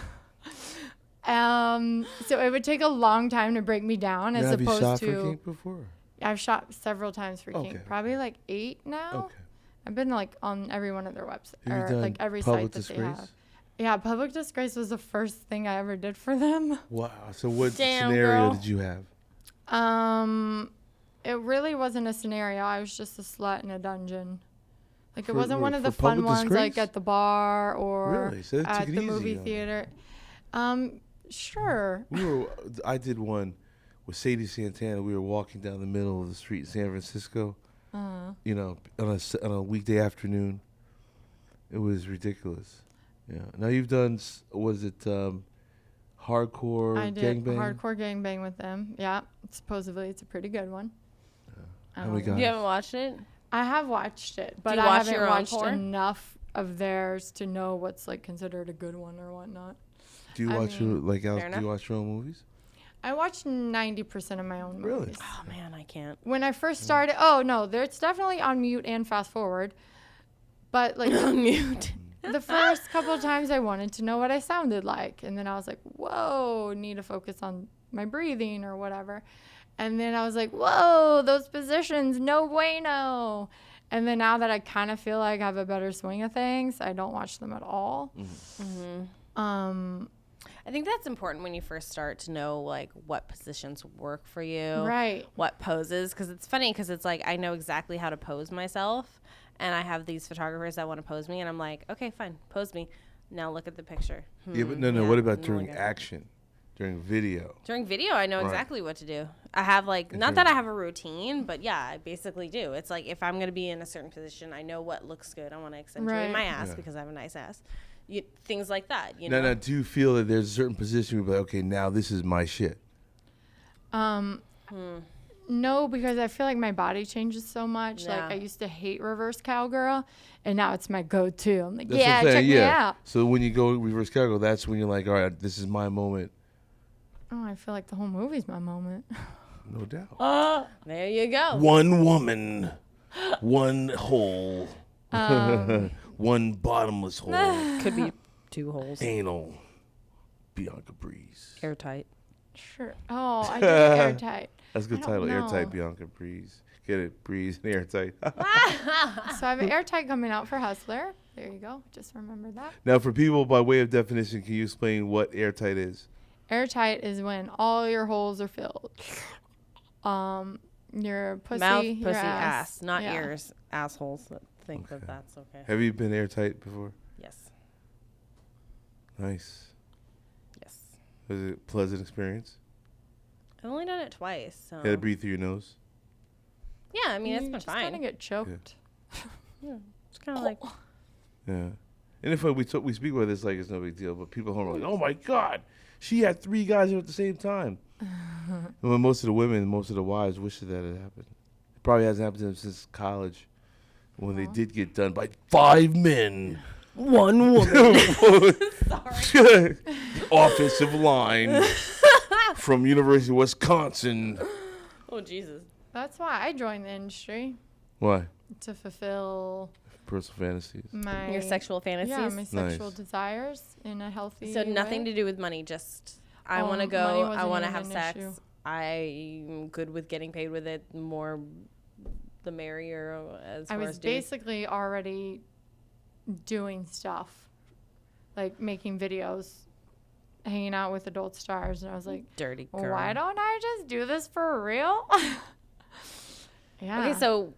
So it would take a long time to break me down, as have opposed you shot to. for kink before? I've shot several times for Okay. kink, probably like 8 now. Okay. I've been like on every one of their websites, Have you or done like every public site that disgrace? they have. Yeah, public disgrace was the first thing I ever did for them. Wow. So what Damn, scenario girl. did you have? It really wasn't a scenario. I was just a slut in a dungeon. Like, it For- wasn't one of for the fun public ones, disgrace? like at the bar or Really? So they took at it the easy movie on you. theater. Sure. I did one with Sadie Santana. We were walking down the middle of the street in San Francisco. You know, on a weekday afternoon. It was ridiculous. Yeah. Now you've done, was it hardcore I did gangbang? hardcore gangbang with them. Yeah, supposedly it's a pretty good one. How many guys? You haven't watched it? I have watched it, but you I watch haven't your own watched porn? enough of theirs to know what's like considered a good one or whatnot. Do you I watch mean, your do enough. you watch your own movies? I watched 90% of my own Really? movies. Oh man, I can't. When I first started, oh no, it's definitely on mute and fast forward. But like Mute. the first couple of times I wanted to know what I sounded like. And then I was like, whoa, need to focus on my breathing or whatever. And then I was like, whoa, those positions, no bueno. And then now that I kind of feel like I have a better swing of things, I don't watch them at all. I think that's important when you first start to know like what positions work for you, Right. what poses, because it's funny because it's like I know exactly how to pose myself, and I have these photographers that want to pose me, and I'm like, okay, fine, pose me. Now look at the picture. Yeah, but no. yeah, What about I'm during looking. action, during video? During video, I know Right. exactly what to do. I have like, And not that during- I have a routine, but yeah, I basically do. It's like if I'm going to be in a certain position, I know what looks good. I want to accentuate Right. my ass Yeah. because I have a nice ass. Things like that, you Now, know? do you feel that there's a certain position where you're like, okay, now this is my shit? No, because I feel like my body changes so much. Yeah. Like I used to hate reverse cowgirl, and now it's my go-to. I'm like, That's yeah, what I'm saying, check me out. So when you go reverse cowgirl, that's when you're like, all right, this is my moment. Oh, I feel like the whole movie's my moment. No doubt. There you go. One woman, one hole, one bottomless hole, Could be 2 holes. anal, Bianca Breeze. Airtight. Sure. Oh, I did airtight. That's a good I don't title, know. Airtight Bianca Breeze. Get it, Breeze and Airtight. So I have an airtight coming out for Hustler. There you go. Just remember that. Now, for people, by way of definition, can you explain what airtight is? Airtight is when all your holes are filled. Your pussy, Mouth, your pussy, ass. Not Yeah. ears. Assholes that think that that's okay. Have you been airtight before? Yes. Nice. Yes. Was it a pleasant experience? I've only done it twice, so. Had to breathe through your nose? Yeah, I mean, it's You been just kind of fine. get choked. It's kind of like, Yeah. And if we speak about this like it's no big deal, but people at home are like, oh my God, she had 3 guys at the same time. And when most of the women, most of the wives wish that had happened. It probably hasn't happened to them since college when they did get done by 5 men. one woman. Offensive line from University of Wisconsin. Oh, Jesus. That's why I joined the industry, Why? to fulfill Personal fantasies. my Your sexual fantasies? Yeah, my sexual Nice. desires in a healthy So nothing way. to do with money, just I want to Money go, I wasn't want to even have an sex. issue. I'm good with getting paid with it. More the merrier as I far was as doing. basically already doing stuff, like making videos, hanging out with adult stars, and I was like, Dirty girl. why don't I just do this for real? Yeah. Okay, so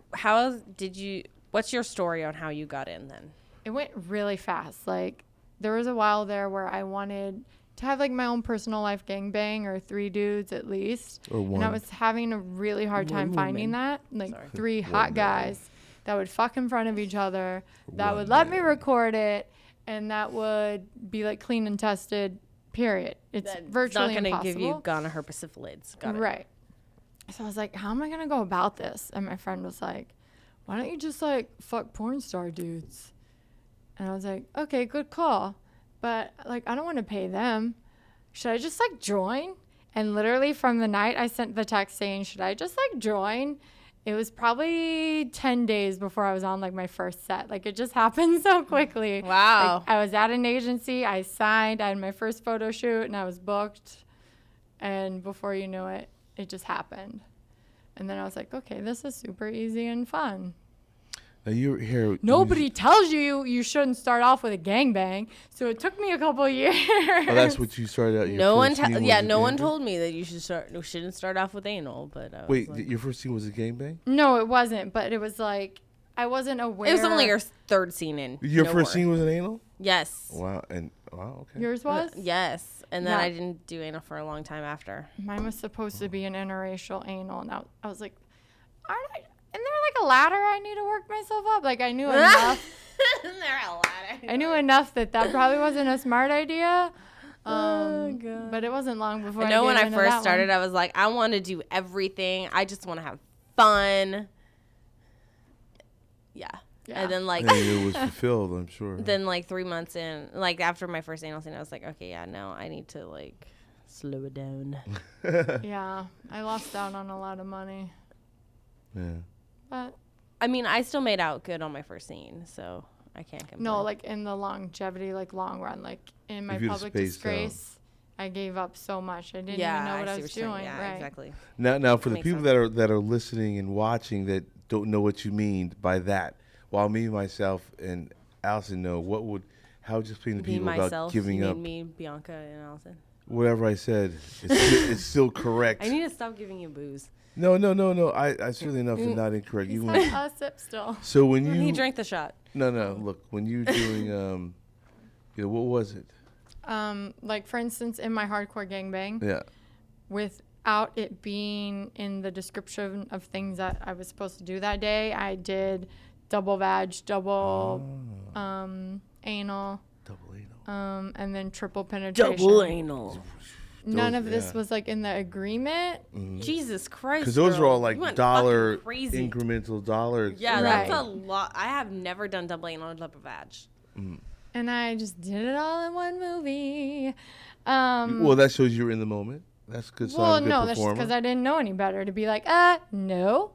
what's your story on how you got in then? It went really fast. Like, there was a while there where I wanted to have like my own personal life gangbang, or 3 dudes at least. Or And I one. was having a really hard time finding that. Like Sorry. 3 One hot man. guys that would fuck in front of each other, that One would let me man. record it, and that would be like clean and tested, period. It's virtually not impossible. give you gonorrhea persiflades. Got it. Right. So I was like, how am I going to go about this? And my friend was like, why don't you just like fuck porn star dudes? And I was like, okay, good call. but like, I don't want to pay them. Should I just like join? And literally from the night I sent the text saying, should I just like join? It was probably 10 days before I was on like my first set. Like it just happened so quickly. Wow. Like, I was at an agency, I signed, I had my first photo shoot, and I was booked. And before you knew it, it just happened. And then I was like, okay, this is super easy and fun. Now you're here. Nobody tells you shouldn't start off with a gangbang. So it took me a couple of years. Oh, that's what you started out. Your No one, first scene was a no one gangbang? told me that you shouldn't start off with anal. But I was Wait, like, your first scene was a gangbang? No, it wasn't. But it was like, I wasn't aware. it was only your third scene in. Your No first more. scene was an anal? Yes. Wow, okay. Yours was? Yes, and then Yeah. I didn't do anal for a long time after. Mine was supposed to be an interracial anal. And I was like, isn't there like a ladder I need to work myself up? Like I knew enough. They're a ladder. I knew enough that probably wasn't a smart idea. Oh, God. But it wasn't long before I know when gave I into first that started, one. I was like, I want to do everything. I just want to have fun. Yeah. Yeah. And then like And it was fulfilled, I'm sure. then like 3 months in, like after my first anal scene, I was like, okay, yeah, no, I need to like slow it down. Yeah, I lost out on a lot of money. Yeah. But I mean, I still made out good on my first scene, so I can't complain. no, like in the longevity, like long run, like in my If you'd public spaced out. disgrace, I gave up so much. I didn't yeah, even know what I see was you're saying. doing. Yeah, Right. exactly. Now for the Makes people sense. that are listening and watching that don't know what you mean by that, while me, myself, and Allison know, how would you explain to Me, people myself, about giving you up mean me, Bianca, and Allison. whatever I said? It's still correct. I need to stop giving you booze. No. I certainly enough is not incorrect. He's You had a sip still. so when He you drank the shot. no look when you're doing what was it? Like for instance, in my hardcore gangbang, Yeah. without it being in the description of things that I was supposed to do that day, I did double vag, double anal, Double anal. and then triple penetration. Double anal. None Those- of this yeah. was like in the agreement. Jesus Christ. Because those are girl. all like You went dollar fucking crazy. incremental dollar. Yeah, Right. that's a lot. I have never done double anal or double vag. And I just did it all in one movie. Well, that shows you're in the moment. That's a good sign. Well, of a good no, that's just performer. because I didn't know any better to be like, no.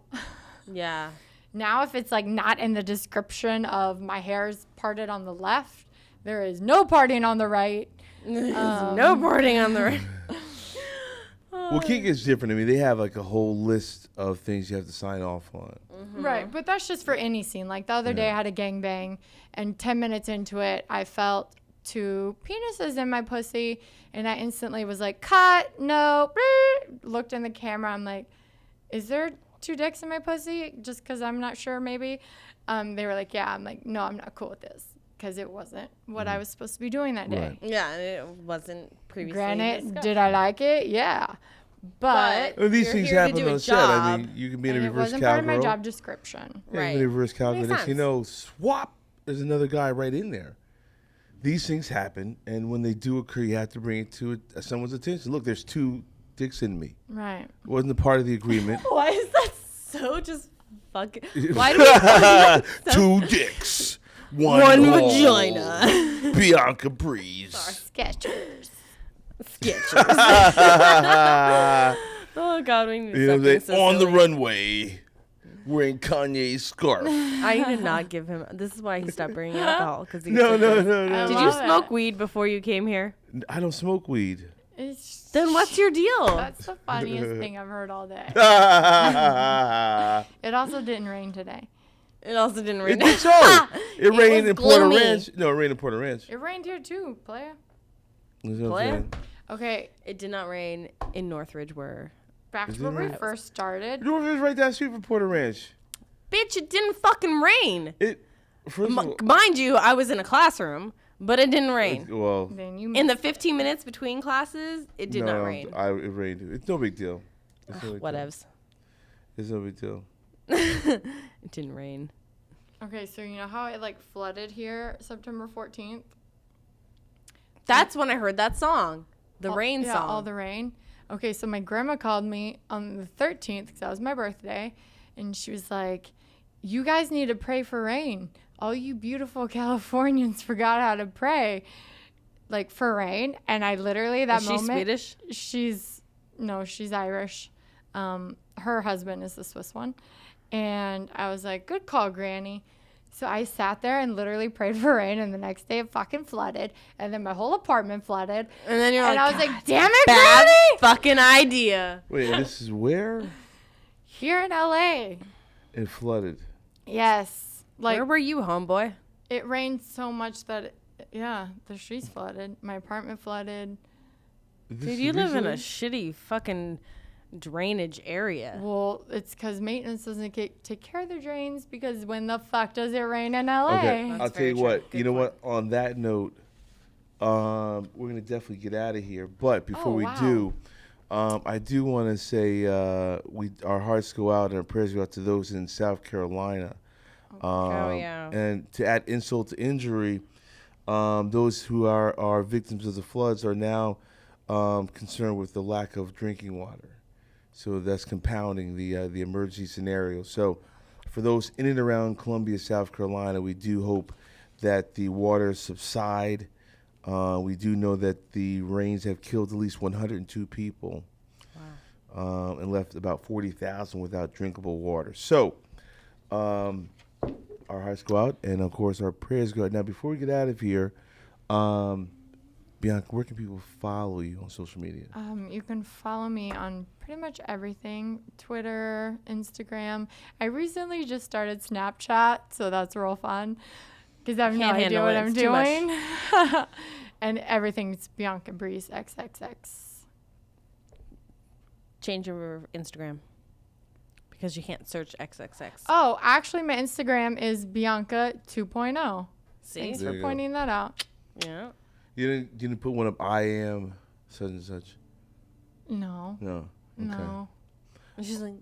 Yeah. Now, if it's like not in the description of my hair's parted on the left, there is no parting on the right. No boarding on the right. Well, kink is different. I mean, they have like a whole list of things you have to sign off on. Right, but that's just for any scene. Like the other day, I had a gangbang, and 10 minutes into it, I felt 2 penises in my pussy, and I instantly was like, cut, no, looked in the camera. I'm like, is there 2 dicks in my pussy? Just because I'm not sure, maybe. They were like, yeah. I'm like, no, I'm not cool with this because it wasn't what I was supposed to be doing that day. Right. Yeah, and it wasn't previously Granted, discussed. did I like it? Yeah. But Well, these You're things here to happen do a on set. I mean, job. you can be in a it reverse wasn't part of my cowgirl. job description. Yeah, Right. in a reverse cowgirl. Makes Next, you sense. know, swap. There's another guy right in there. These things happen, and when they do occur, you have to bring it to someone's attention. Look, there's 2 dicks in me. Right. It wasn't a part of the agreement. Why is that so just fucking? Why do we 2 dicks. one hole. vagina? Bianca Breeze. Sketchers. Sketchers. Oh God, we need You know, something they so on the silly. runway wearing Kanye's scarf. I did not give him. This is why he stopped bringing alcohol because he was No. so gross. Did you love smoke it. weed before you came here? I don't smoke weed. It's Then what's your deal? That's the funniest thing I've heard all day. it It also didn't rain today. It also didn't rain. did so. It rained was in Puerto gloomy. Ranch. No, it rained in Puerto Ranch. It rained here too, playa. That's what I'm Playa? saying. Okay, It did not rain in Northridge where. back Is to it where we right? first started. You know, it's right down the street from Puerto Ranch. Bitch, it didn't fucking rain. It. First of all, Mind you, I was in a classroom, but it didn't rain. well, Then you In the 15 minutes between classes, it did not rain. It rained. It's no big deal. It's no big deal. Whatevs. It's no big deal. It didn't rain. Okay, so you know how it like flooded here September 14th? That's when I heard that song. The rain yeah, song. all the rain. Okay, so my grandma called me on the 13th because that was my birthday, and she was like, "You guys need to pray for rain. All you beautiful Californians forgot how to pray." like for rain, and I literally that Is she moment. Swedish? She's Irish. Her husband is the Swiss one, and I was like, "Good call, Granny." So I sat there and literally prayed for rain, and the next day it fucking flooded, and then my whole apartment flooded. And then you're And like, I was "God, like, "Damn it, bad Granny!" fucking idea. Wait, this is where Here in LA. it flooded. Yes. Like Where were you, homeboy? it rained so much that the streets flooded. My apartment flooded. Dude, you live in a shitty fucking drainage area. Well, it's because maintenance doesn't take care of the drains, because when the fuck does it rain in LA? Okay, That's I'll tell very you true. what. Good You know point. what? On that note, we're gonna definitely get out of here. But before Oh, we wow. do, I do want to say our hearts go out and our prayers go out to those in South Carolina. yeah. And to add insult to injury, those who are victims of the floods are now concerned with the lack of drinking water. So that's compounding the emergency scenario. So for those in and around Columbia, South Carolina, we do hope that the waters subside. We do know that the rains have killed at least 102 people. Wow. And left about 40,000 without drinkable water. So our hearts go out, and of course our prayers go out. Now, before we get out of here, Bianca, where can people follow you on social media? You can follow me on pretty much everything: Twitter, Instagram. I recently just started Snapchat, so that's real fun because I have no Can't idea handle what it. I'm It's too much. doing. And everything's Bianca Breeze XXX. Change your Instagram because you can't search XXX. Oh, actually, my Instagram is Bianca 2.0. See? Thanks There for you go. pointing that out. Yeah. You didn't put one up. I am such and such. No. No. Okay. No. And she's like,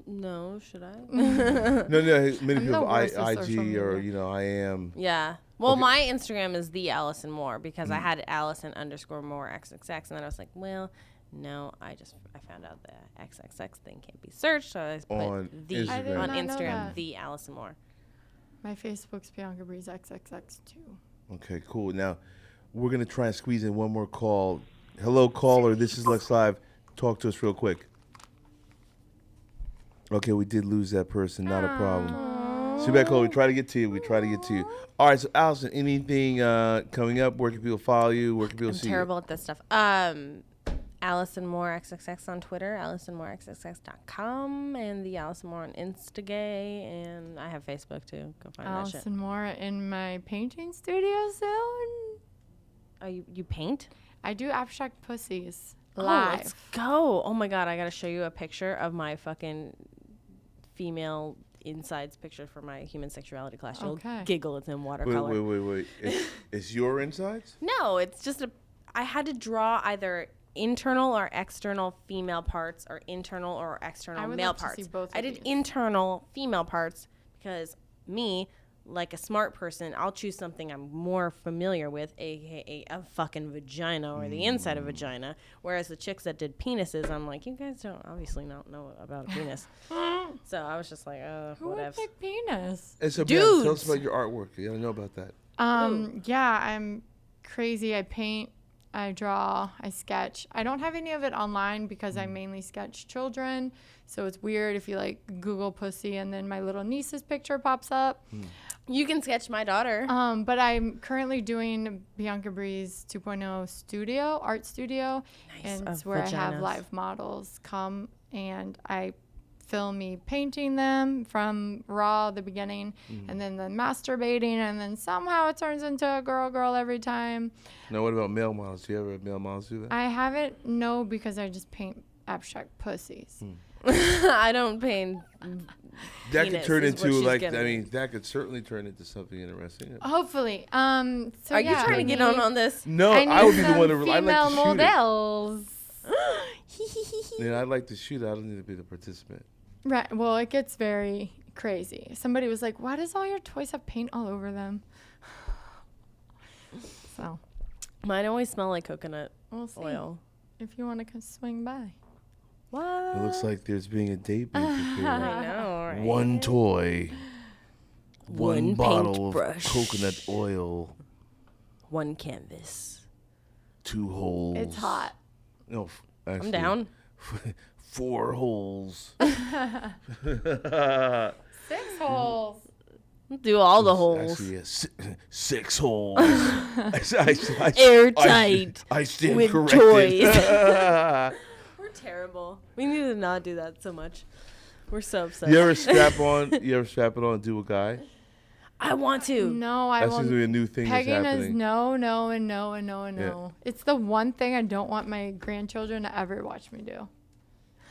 no, should I? No. Many I'm the people worst at IG social or media. I am. Yeah. Well, Okay. my Instagram is the Allison Moore because I had Allison_Moore XXX, and then I was like, well, no, I found out the XXX thing can't be searched, so I just put On the Instagram. I did on not know Instagram, that. the Allison Moore. My Facebook's Bianca Breeze XXX too. Okay, cool. Now, we're going to try and squeeze in one more call. Hello, caller. This is Lex Live. Talk to us real quick. Okay, we did lose that person. Not a problem. See back, caller. We try to get to you. All right, so Allison, anything coming up? Where can people follow you? Where can people I'm see terrible at this stuff. Allison Moore XXX on Twitter, AllisonMooreXXX.com, and the Allison Moore on Instagay, and I have Facebook too. Go find that shit. Allison Moore in my painting studio soon. Oh, you paint? I do abstract pussies Oh, live. let's go. Oh my God, I got to show you a picture of my fucking female insides picture for my human sexuality class. You'll Okay. giggle. It's in you? watercolor. Wait. It's your insides? No, it's just I had to draw either internal or external female parts or internal or external I would male love to parts. see both I of did these. internal female parts because me, like a smart person, I'll choose something I'm more familiar with, aka a fucking vagina or the inside of vagina. Whereas the chicks that did penises, I'm like, you guys don't obviously not know about a penis. So I was just like, Who would whatever. pick penis? And so, Bianca, tell us Dudes. about your artwork. I don't know about that. Yeah, I'm crazy. I paint, I draw, I sketch. I don't have any of it online because I mainly sketch children. So it's weird if you like Google pussy and then my little niece's picture pops up. You can sketch my daughter. But I'm currently doing Bianca Breeze 2.0 art studio. Nice. And it's Of where I have vaginas. live models come and I film me painting them from raw the beginning and then the masturbating, and then somehow it turns into a girl every time. Now, what about male models? Do you ever have male models do that? I haven't, no, because I just paint abstract pussies. I don't paint. That penis could turn is what into, she's like, getting I at. mean, that could certainly turn into something interesting. Hopefully. So Are you yeah, trying to get on this? No, I I would be need the one to. some I'd like female to shoot it. models. Yeah, I'd like to shoot it. I don't need to be the participant. Right. Well, it gets very crazy. Somebody was like, "Why does all your toys have paint all over them?" So Mine always smell like coconut we'll see oil. if you want to swing by. What? It looks like there's being a date maker here. I know, right? One toy, one One bottle of paintbrush. coconut oil. One canvas. 2 holes. It's hot. No, actually, I'm down. 4 holes. 6 holes. Do all the holes. Actually, yeah, 6 holes. Airtight. I stand with corrected. toys. We're terrible. We need to not do that so much. We're so upset. You ever strap on? You ever strap it on and do a guy? I want to. No, I That won't. seems to be a new thing that's Pegging is happening. no, and no. Yeah. It's the one thing I don't want my grandchildren to ever watch me do.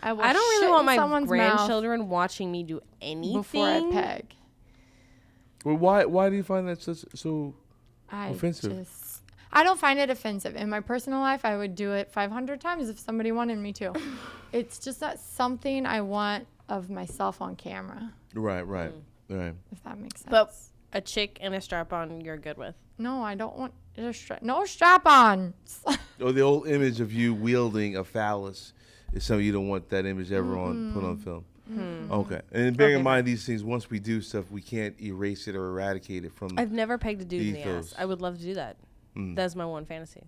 I I don't really want my grandchildren watching me do anything before I peg. Well, why do you find that so offensive? I don't find it offensive. In my personal life, I would do it 500 times if somebody wanted me to. It's just not something I want of myself on camera. Right. If that makes sense. But a chick and a strap on, you're good with. No, I don't want no strap on. Or the old image of you wielding a phallus is something you don't want that image ever put on film. Okay. And bearing in mind these things, once we do stuff, we can't erase it or eradicate it from I've never pegged a dude in the ethos. ass. I would love to do that. That's my one fantasy.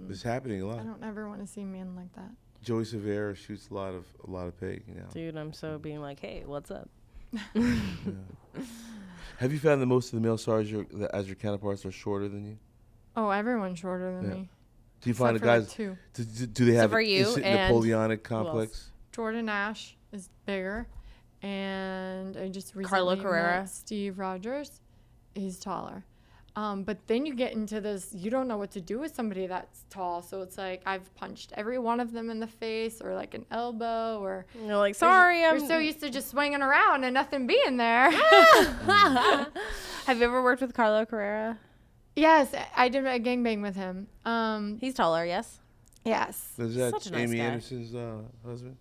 It's happening a lot. I don't ever want to see men like that. Joey Severa shoots a lot of pegging now. Dude, I'm so being like, hey, what's up? Have you found that most of the male stars as your counterparts are shorter than you? Oh, everyone's shorter than Yeah. me. Do you find the Except for, guys? like, 2. Do they have for you is it and Napoleonic who else? complex? Jordan Ash is bigger, and I just recently Carlo Carrera. met Steve Rogers. He's taller. But then you get into this, you don't know what to do with somebody that's tall. So it's like I've punched every one of them in the face or like an elbow or. And you're like, sorry, You're I'm so used to just swinging around and nothing being there. Have you ever worked with Carlo Carrera? Yes, I did a gangbang with him. He's taller, yes. Yes. Is that Such a nice Amy guy. Anderson's husband?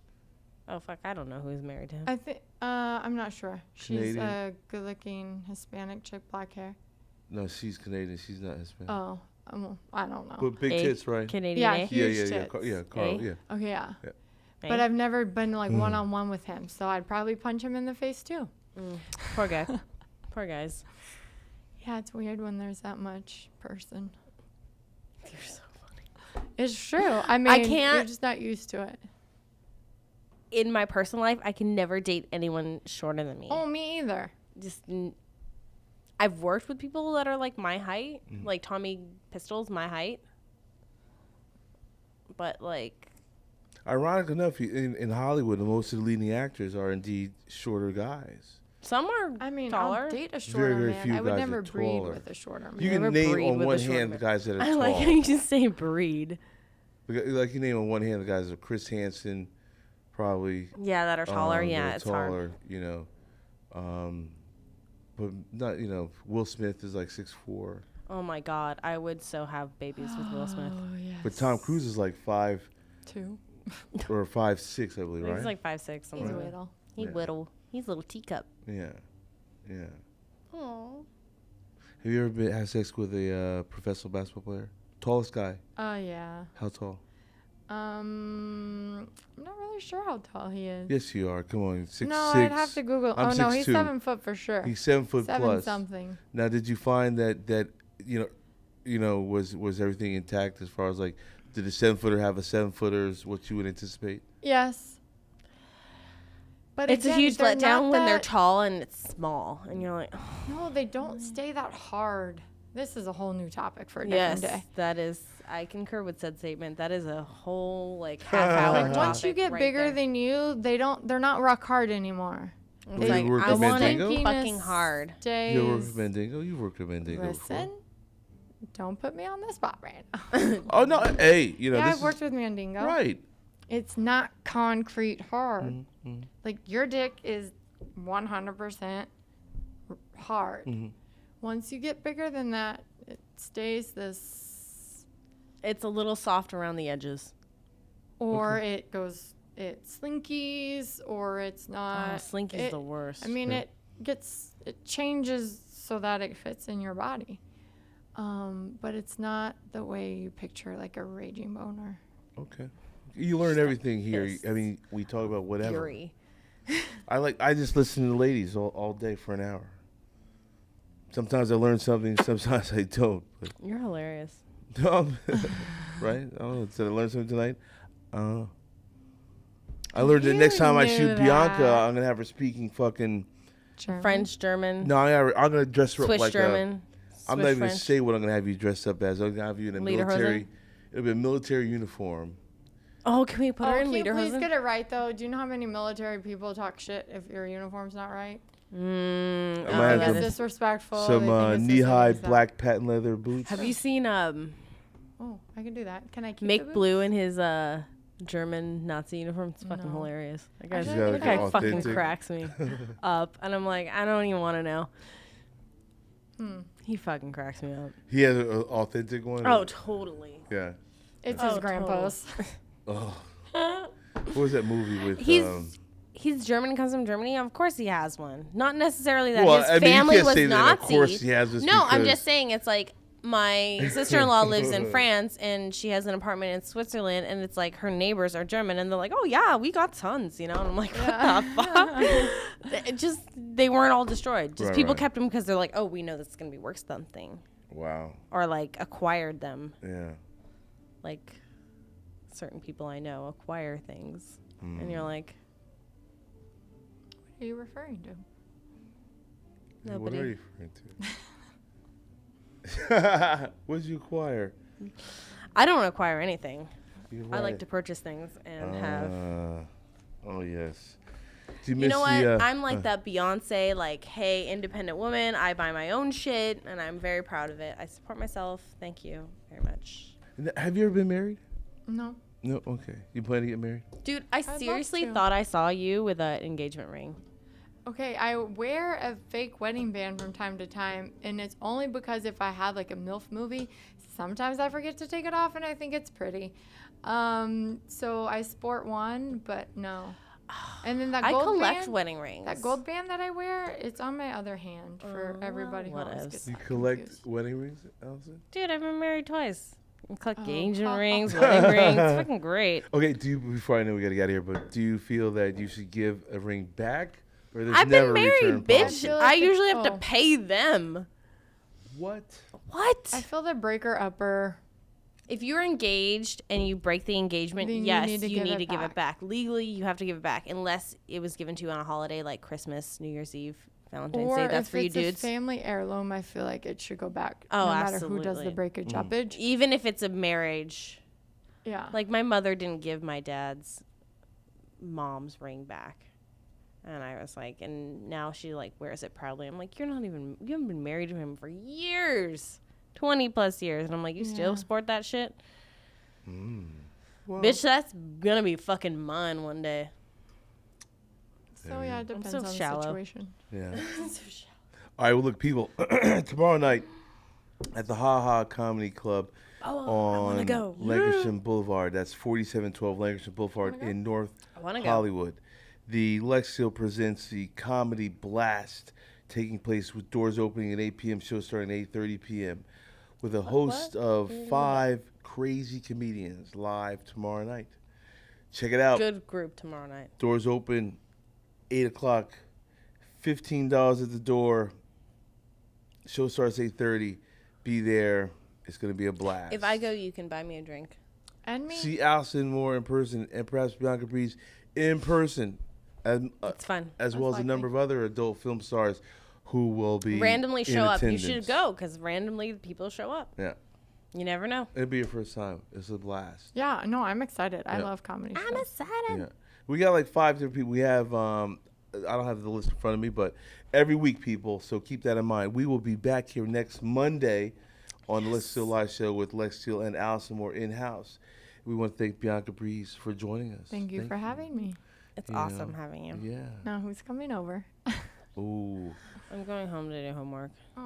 Oh, fuck, I don't know who's married to him. I think I'm not sure. She's Canadian? a good-looking Hispanic chick, black hair. No, she's Canadian. She's not Hispanic. Oh, I don't know. But big A tits, right? Canadian, Yeah, eh? he- Huge tits. Carl, Eh? yeah. Okay, yeah. Yeah. But I've never been like one-on-one with him, so I'd probably punch him in the face too. Poor guy. Poor guys. Yeah, it's weird when there's that much person. You're so funny. It's true. I mean, you're can't- just not used to it. In my personal life, I can never date anyone shorter than me. Oh, me either. I've worked with people that are like my height, like Tommy Pistol's my height. But like, Ironic enough, in Hollywood, most of the leading actors are indeed shorter guys. some are I mean, taller. I'll date a shorter very man. few I would guys never are breed taller. with a shorter man. You can never name breed on with one a short hand man. the guys that are I tall. like how you just say breed. Like you name on one hand the guys that are Chris Hansen, probably. Yeah, that are taller. that Yeah, are it's taller, hard. you know. But not, you know, Will Smith is like 6'4". Oh my God, I would so have babies with Will Smith. Oh, yes. But Tom Cruise is like 5 Two. or 5'6", I believe, right? He's like 5'6". He's Something like that. little. He's Yeah. little. He's a little teacup. Yeah. Oh. Have you ever had sex with a professional basketball player? Tallest guy? Oh, yeah. How tall? I'm not really sure how tall he is. Yes, you are. Come on, 6'6". No, I'd have to Google. I'm Oh, no, he's 6'2". 7 foot for sure. He's 7 foot 7 plus. something. Now, did you find that was everything intact as far as like, did the 7-footer have a 7-footer is what you would anticipate? Yes. But It's a again, huge they're letdown not when they're that- tall and it's small, and you're like, No, they don't stay that hard. This is a whole new topic for a yes, different day. that is. I concur with said statement. That is a whole like half-hour Like, Once you topic get right bigger there. than you, they're not rock hard anymore. It's Well, like you worked I with want Mandingo? it fucking hard. Days. You worked with Mandingo? You've worked with Mandingo Listen, before. don't put me on the spot right now. Oh, no. Hey, you know, Yeah, this I've worked with Mandingo. right. It's not concrete hard. Mm-hmm. Like your dick is 100% hard. Mm-hmm. Once you get bigger than that, it stays this, It's a little soft around the edges. or it slinkies, or it's not. Slinky's the worst. I mean, it changes so that it fits in your body. But it's not the way you picture like a raging boner. Okay. You learn everything here. Yes. I mean, we talk about whatever. Fury. I just listen to the ladies all day for an hour. Sometimes I learn something, sometimes I don't. But You're hilarious. right? I don't know. Did I learn something tonight? I learned that next time I knew shoot Bianca, that. I'm gonna have her speaking fucking. German. French, German, No, I'm gonna dress her up Swiss like German. I'm Swiss not even French. gonna say what I'm gonna have you dressed up as. I'm gonna have you in a Lederhosen? military. It'll be a military uniform. Oh, can we put her in Can you please lederhosen? get it right though? Do you know how many military people talk shit if your uniform's not right? I Oh, might I have think some- it's disrespectful. Some They think it's this, knee-high they think it's black patent leather boots. Have you seen that. Oh, I can do that. Can I keep the Mick boots? Blue in his German Nazi uniform? It's fucking No. hilarious. That Actually, He's got, that like, guy an fucking authentic- cracks me up, and I'm like, I don't even want to know. He fucking cracks me up. He has an authentic one. Oh, totally. Yeah. It's Oh, his grandpa's. Oh. What was that movie with? He's German and comes from Germany. Of course he has one. Not necessarily that Well, his I mean, you family can't was say that, Nazi. of course he has this No, I'm because- just saying it's like my sister-in-law lives in France and she has an apartment in Switzerland and it's like her neighbors are German and they're like, oh yeah, we got tons, you know? And I'm like, what the fuck? They weren't all destroyed. Just Right, people right. kept them because they're like, oh, we know this is going to be worth something. Wow. Or like acquired them. Yeah. Like certain people I know acquire things. And you're like, What are you referring to? What nobody. are you referring to? What did you acquire? I don't acquire anything. You're I like right. to purchase things and have. Oh yes. Do You know what? miss the, I'm like that Beyonce, like, hey, independent woman. I buy my own shit, and I'm very proud of it. I support myself. Thank you very much. Have you ever been married? No. No. Okay. You plan to get married? Dude, I love seriously to. thought I saw you with an engagement ring. Okay, I wear a fake wedding band from time to time, and it's only because if I have like a MILF movie, sometimes I forget to take it off and I think it's pretty. So I sport one, but no. And then that I gold collect band, wedding rings. that gold band that I wear, it's on my other hand for everybody who always whatevs. gets You that collect confused. wedding rings, Allison? Dude, I've been married twice. I collect Oh. engagement rings, wedding rings. It's fucking great. Okay. Do you? Before I know we gotta get out of here, but do you feel that you should give a ring back, or there's I've never been a return married, bitch. policy? I feel I like usually have to oh. pay them. What? What? I feel the breaker upper. If you're engaged and you break the engagement, Then you yes, need to you give need it to give it back. back. Legally, you have to give it back unless it was given to you on a holiday like Christmas, New Year's Eve, Valentine's Or Day. That's if for you it's a dudes. family heirloom, I feel like it should go back. Oh, no matter who does absolutely. the breakage uppage. Even if it's a marriage. Yeah. Like my mother didn't give my dad's mom's ring back. And I was like, and now she like wears it proudly. I'm like, you haven't been married to him for years, 20 plus years. And I'm like, you still Yeah. sport that shit? Well, Bitch, that's gonna be fucking mine one day. So yeah, it depends so on the shallow. situation. Yeah. All right. Well, look, people. Tomorrow night at the Ha Ha Comedy Club on go. Lexington Boulevard. That's 4712 Lexington Boulevard in North wanna go. Hollywood. The Lexington presents the Comedy Blast, taking place with doors opening at 8 p.m., show starting at 8:30 p.m. with a host of 5 crazy comedians live tomorrow night. Check it out. Good group tomorrow night. Doors open 8 o'clock. $15 at the door. Show starts 8:30. Be there. It's going to be a blast. If I go, you can buy me a drink. And me. See Allison Moore in person and perhaps Bianca Breeze in person. It's fun. As well as a number of other adult film stars who will be Randomly in show up. You attendance. should go because randomly people show up. Yeah. You never know. It'll be your first time. It's a blast. Yeah, no, I'm excited. I Yeah. love comedy I'm shows. excited. Yeah. We got like 5 different people. We have I don't have the list in front of me, but every week, people, so keep that in mind. We will be back here next Monday on the Lex Steele Live Show with Lex Steele and Allison Moore in-house. We want to thank Bianca Breeze for joining us. Thank you for having me. It's Yeah. awesome having you. Yeah. Now who's coming over? Ooh. I'm going home to do homework. Aw.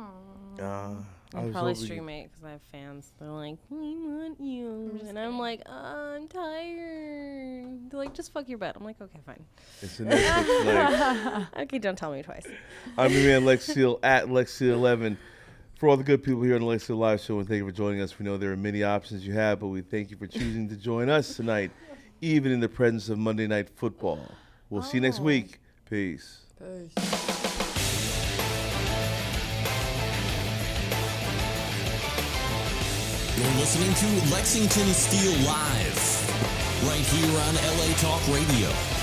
I I'll was probably hoping- stream it because I have fans. They're like, we want you. And I'm like, I'm tired. They're like, just fuck your butt. I'm like, okay, fine. It's a Netflix night. Okay, don't tell me twice. I'm your man Lex Steele at Lex Steele 11. For all the good people here on the Lex Steele Live Show, and thank you for joining us. We know there are many options you have, but we thank you for choosing to join us tonight, even in the presence of Monday Night Football. We'll see you next week. Peace. You're listening to Lexington Steele Live, right here on LA Talk Radio.